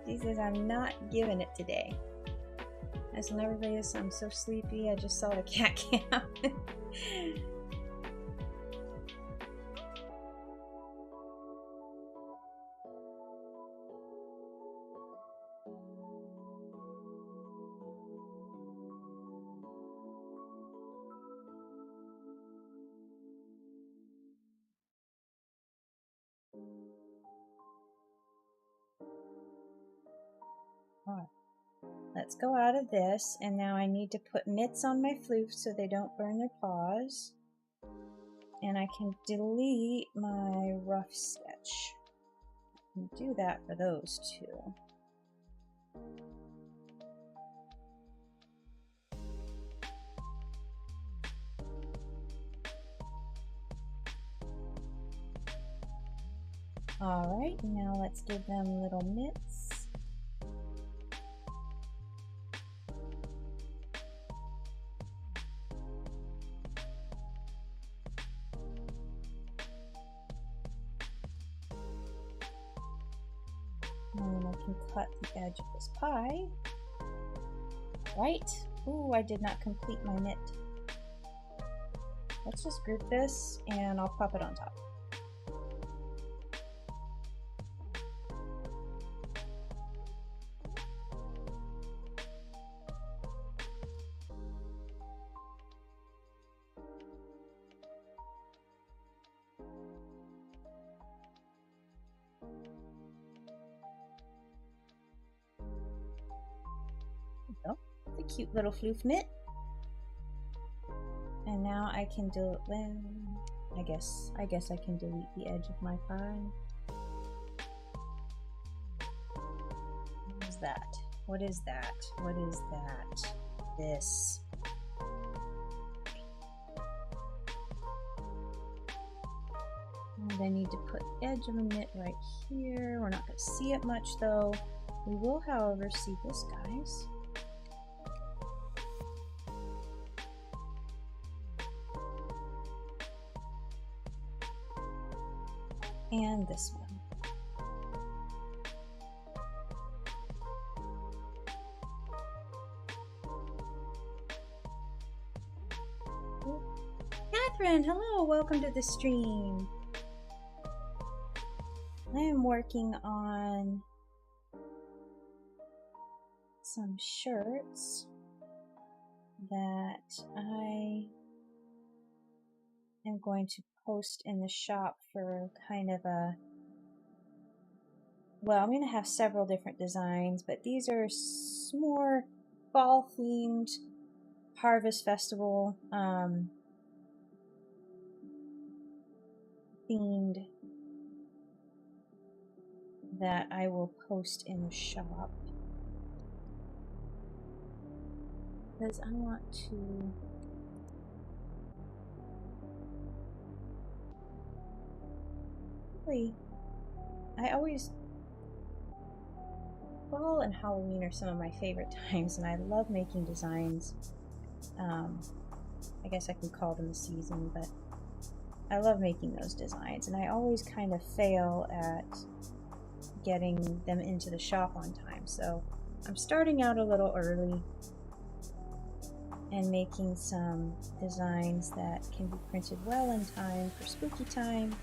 She says, I'm not giving it today. As in everybody else, I'm so sleepy, I just saw the cat cam. Let's go out of this, and now I need to put mitts on my floofs so they don't burn their paws. And I can delete my rough sketch. I can do that for those two. Alright, now let's give them little mitts. And I can cut the edge of this pie. Right. Ooh, I did not complete my mitt. Let's just group this and I'll pop it on top. The cute little floof mitt. And now I can I guess I can delete the edge of my pie. What is that? What is that? What is that? This. And I need to put the edge of a mitt right here. We're not going to see it much though. We will, however, see this, guys. And this one. Catherine, hello, welcome to the stream. I am working on some shirts that I am going to post in the shop for kind of a well, I'm going to have several different designs, but these are more fall themed, harvest festival themed that I will post in the shop. Because I want to really, I always, fall and Halloween are some of my favorite times, and I love making designs. I guess I can call them a season, but I love making those designs, and I always kind of fail at getting them into the shop on time. So I'm starting out a little early and making some designs that can be printed well in time for spooky time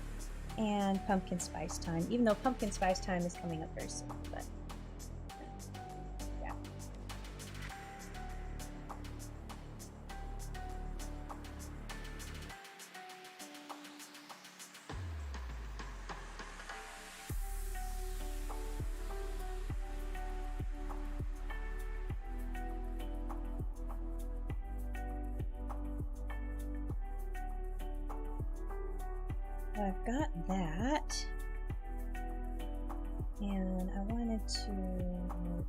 and pumpkin spice time, even though pumpkin spice time is coming up very soon. But yeah. I've got that, and I wanted to make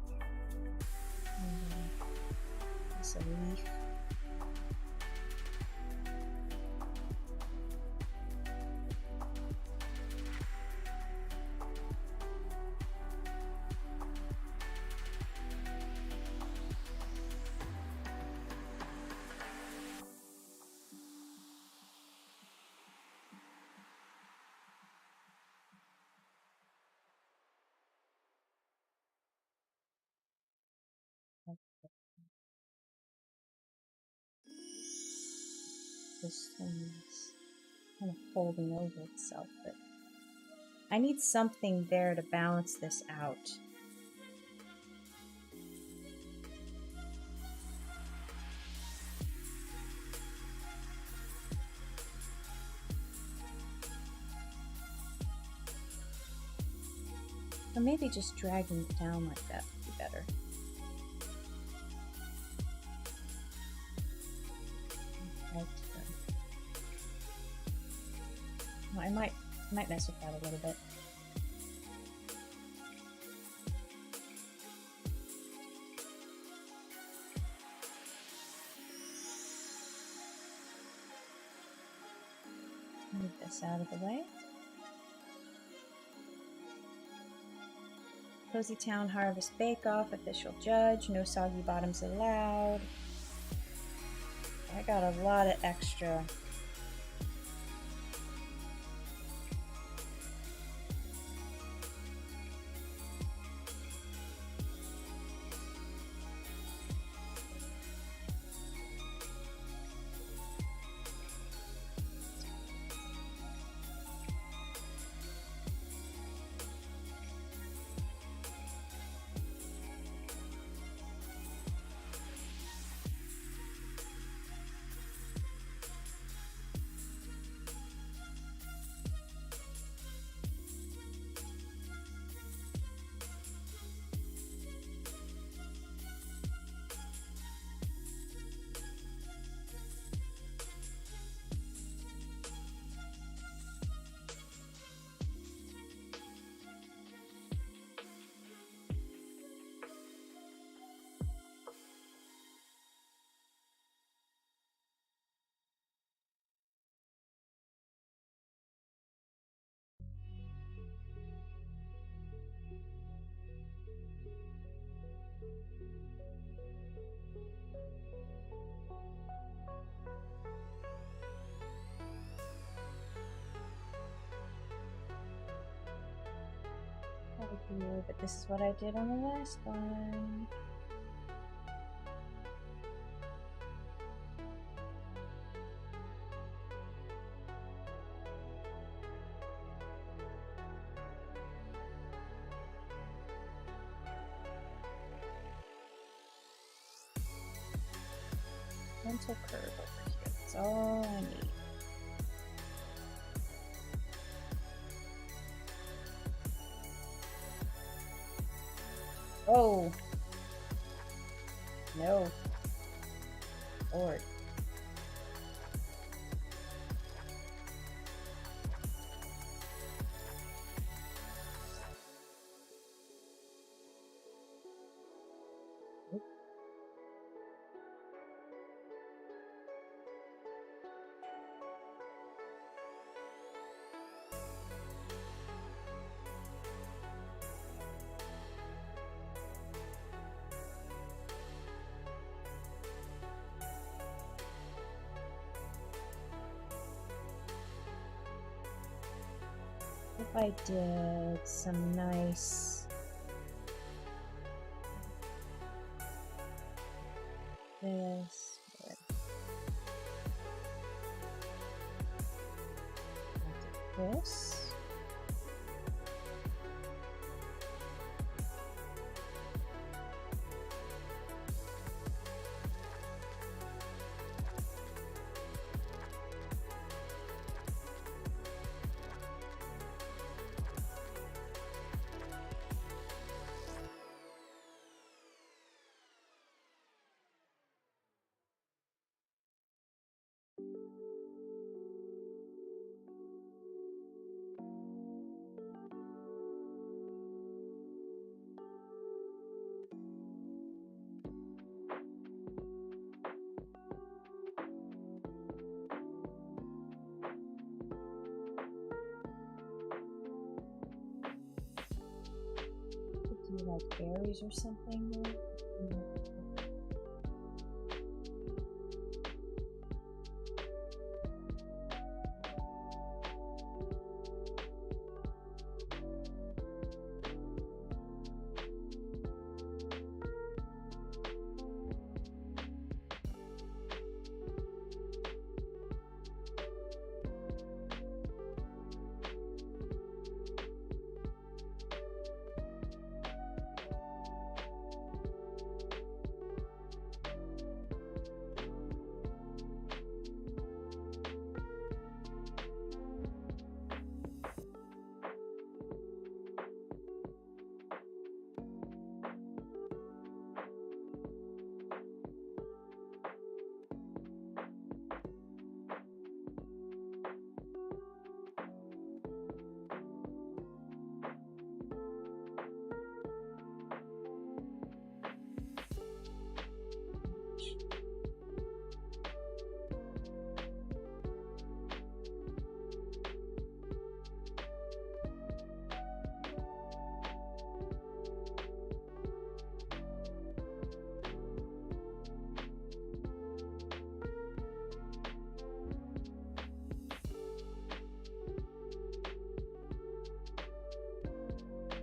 this a leaf. This thing's kind of folding over itself, but I need something there to balance this out. Or maybe just dragging it down like that would be better. Well, I might mess with that a little bit. Move this out of the way. Cozy Town Harvest Bake Off, official judge, no soggy bottoms allowed. I got a lot of extra. Here, but this is what I did on the last one. Gentle curve over here. That's all I need. Oh, no. Lord. If I did some nice this with this. Do like berries or something?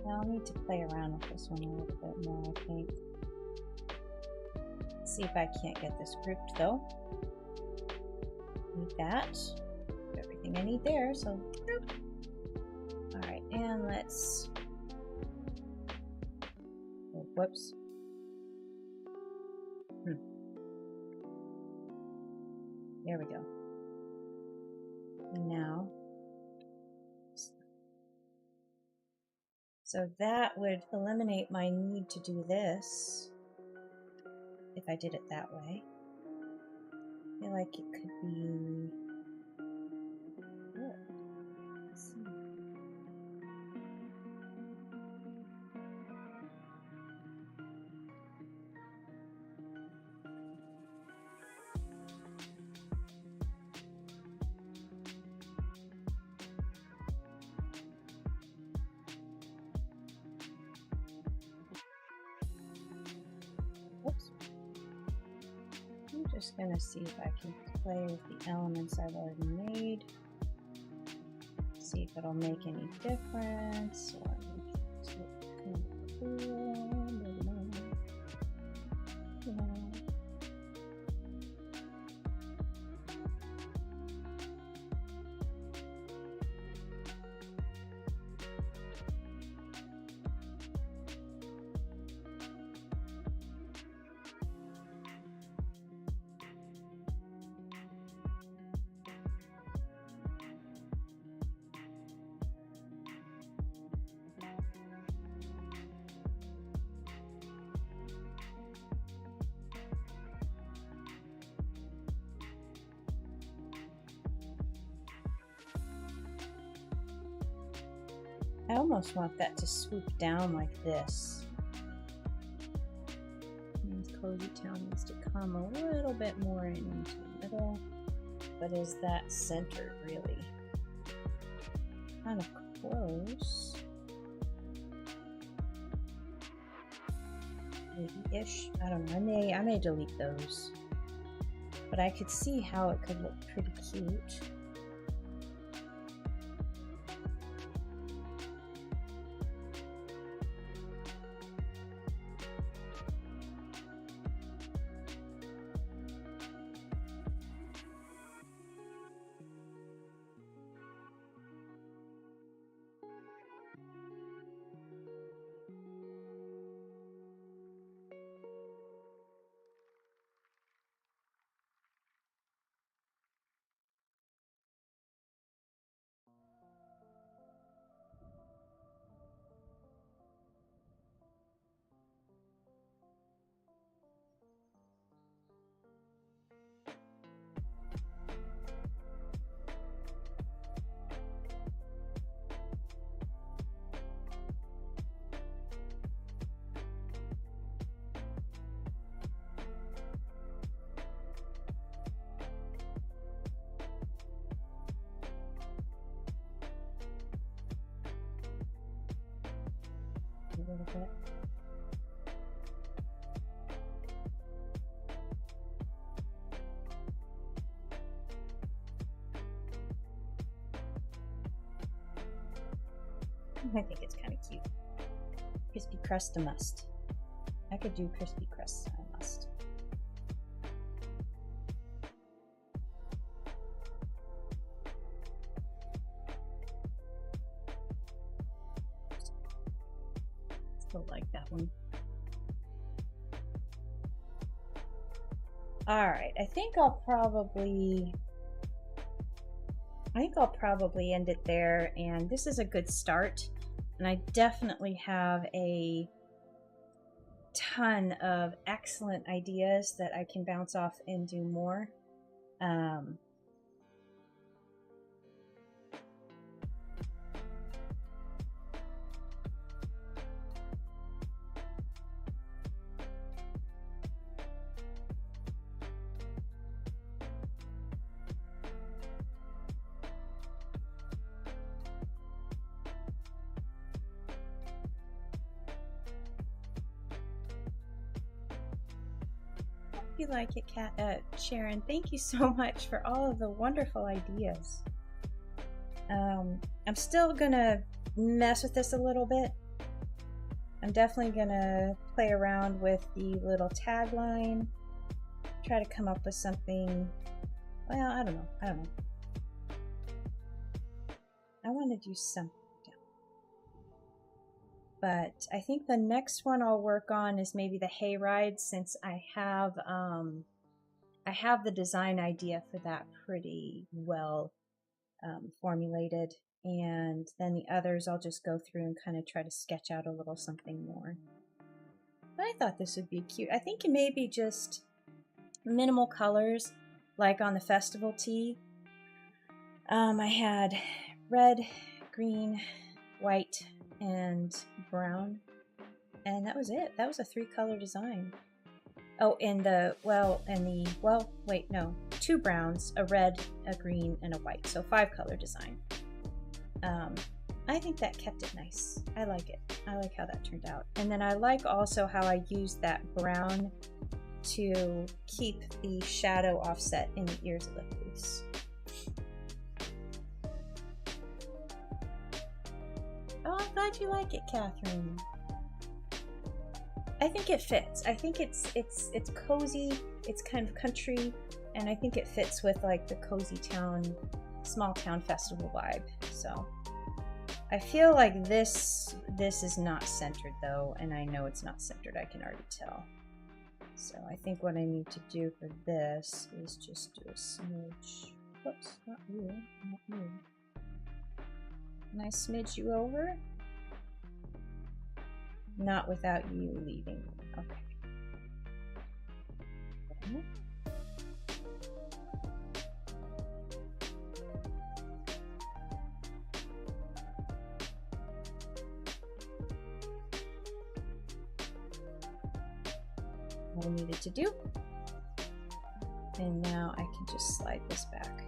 I'll need to play around with this one a little bit more, I think. Let's see if I can't get this grouped though. Need that. Everything I need there, so group. Alright, and let's... Oh, whoops. There we go. And now... So that would eliminate my need to do this if I did it that way. I feel like it could be good. Let's see. Oops. I'm just going to see if I can play with the elements I've already made. See if it'll make any difference. Or just look kind of cool. I almost want that to swoop down like this. And Cozy Town needs to come a little bit more into the middle. But is that centered really? Kind of close. Maybe-ish. I don't know. I may delete those. But I could see how it could look pretty cute. A little bit. I think it's kind of cute. Crispy crust a must. I could do crispy crust a must. Still like that one. All right, I think I'll probably end it there, and this is a good start. And I definitely have a ton of excellent ideas that I can bounce off and do more. You like it, Sharon. Thank you so much for all of the wonderful ideas. I'm still gonna mess with this a little bit. I'm definitely gonna play around with the little tagline, try to come up with something. Well, I don't know. I want to do something. But I think the next one I'll work on is maybe the hayride, since I have the design idea for that pretty well formulated, and then the others I'll just go through and kind of try to sketch out a little something more. But I thought this would be cute. I think maybe just minimal colors, like on the festival tee. I had red, green, white, and brown, and that was it. That was a 3-color design. Oh, and two browns, a red, a green, and a white, so 5-color design. I think that kept it nice. I like it. I like how that turned out. And then I like also how I used that brown to keep the shadow offset in the ears of the goose. Oh, I'm glad you like it, Catherine. I think it fits. I think it's cozy, it's kind of country, and I think it fits with like the cozy town, small town festival vibe. So I feel like this is not centered though, and I know it's not centered, I can already tell. So I think what I need to do for this is just do a smidge. Whoops, not you, not you. Can I smidge you over? Not without you leaving. Okay. we needed to do. And now I can just slide this back.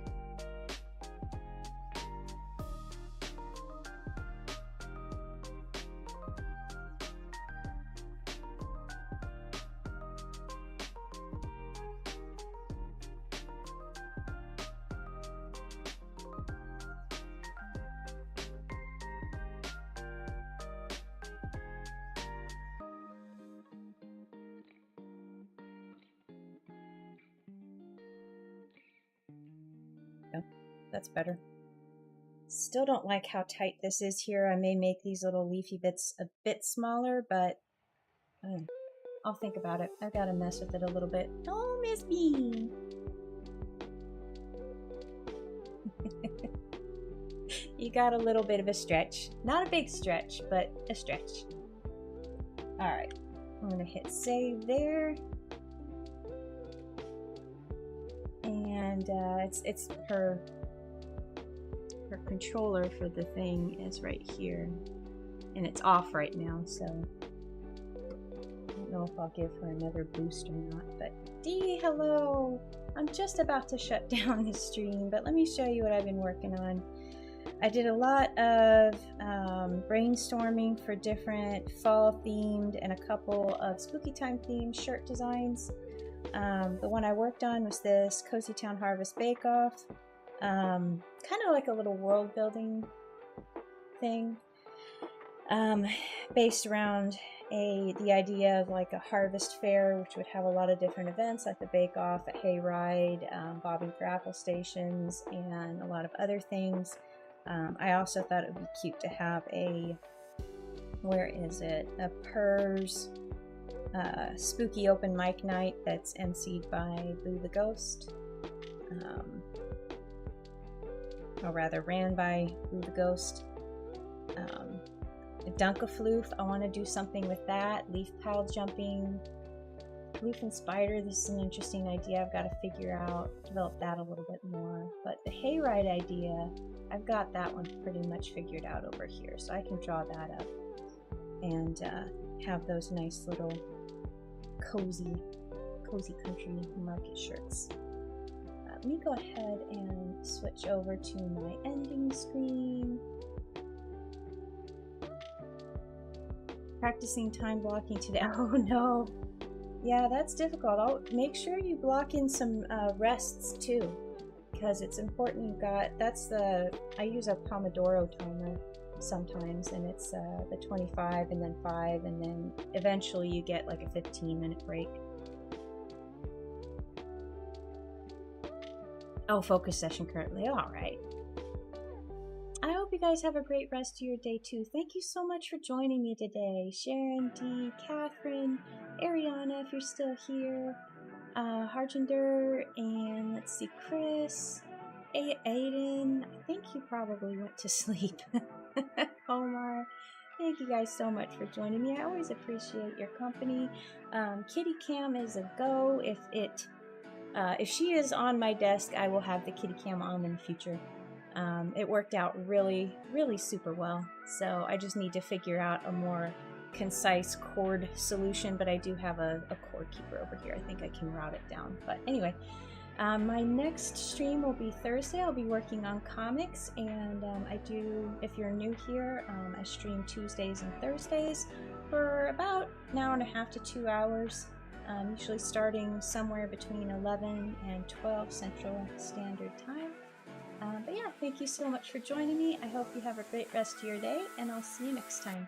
That's better. Still don't like how tight this is here. I may make these little leafy bits a bit smaller, but I'll think about it. I've got to mess with it a little bit. Don't miss me. You got a little bit of a stretch. Not a big stretch, but a stretch. All right, I'm gonna hit save there. And it's her controller for the thing is right here, and it's off right now, so I don't know if I'll give her another boost or not. But Dee, hello! I'm just about to shut down this stream, but let me show you what I've been working on. I did a lot of brainstorming for different fall themed and a couple of spooky time themed shirt designs. The one I worked on was this Cozy Town Harvest Bake Off. Kind of like a little world building thing, based around the idea of like a harvest fair, which would have a lot of different events like the Bake Off, a hayride, bobbing for apple stations, and a lot of other things. I also thought it would be cute to have a PERS spooky open mic night that's emceed by Boo the Ghost. Or rather ran by Boo the Ghost. Dunkafloof, I want to do something with that. Leaf pile jumping. Leaf and spider, this is an interesting idea. I've got to develop that a little bit more. But the hayride idea, I've got that one pretty much figured out over here. So I can draw that up and have those nice little cozy country market shirts. Let me go ahead and switch over to my ending screen. Practicing time blocking today. Oh no. Yeah, that's difficult. I'll make sure you block in some rests too, because it's important you've got, I use a Pomodoro timer sometimes, and it's the 25 and then 5, and then eventually you get like a 15-minute break. Oh, focus session currently. All right. I hope you guys have a great rest of your day too. Thank you so much for joining me today. Sharon, Dee, Catherine, Ariana, if you're still here, Harjinder, and let's see, Chris, Aiden. I think you probably went to sleep. Omar. Thank you guys so much for joining me. I always appreciate your company. Kitty Cam is a go. If she is on my desk, I will have the Kitty Cam on in the future. It worked out really, really super well. So I just need to figure out a more concise cord solution, but I do have a cord keeper over here. I think I can route it down. But anyway, my next stream will be Thursday. I'll be working on comics, and if you're new here, I stream Tuesdays and Thursdays for about an hour and a half to 2 hours. Usually starting somewhere between 11 and 12 Central Standard Time. But yeah, thank you so much for joining me. I hope you have a great rest of your day, and I'll see you next time.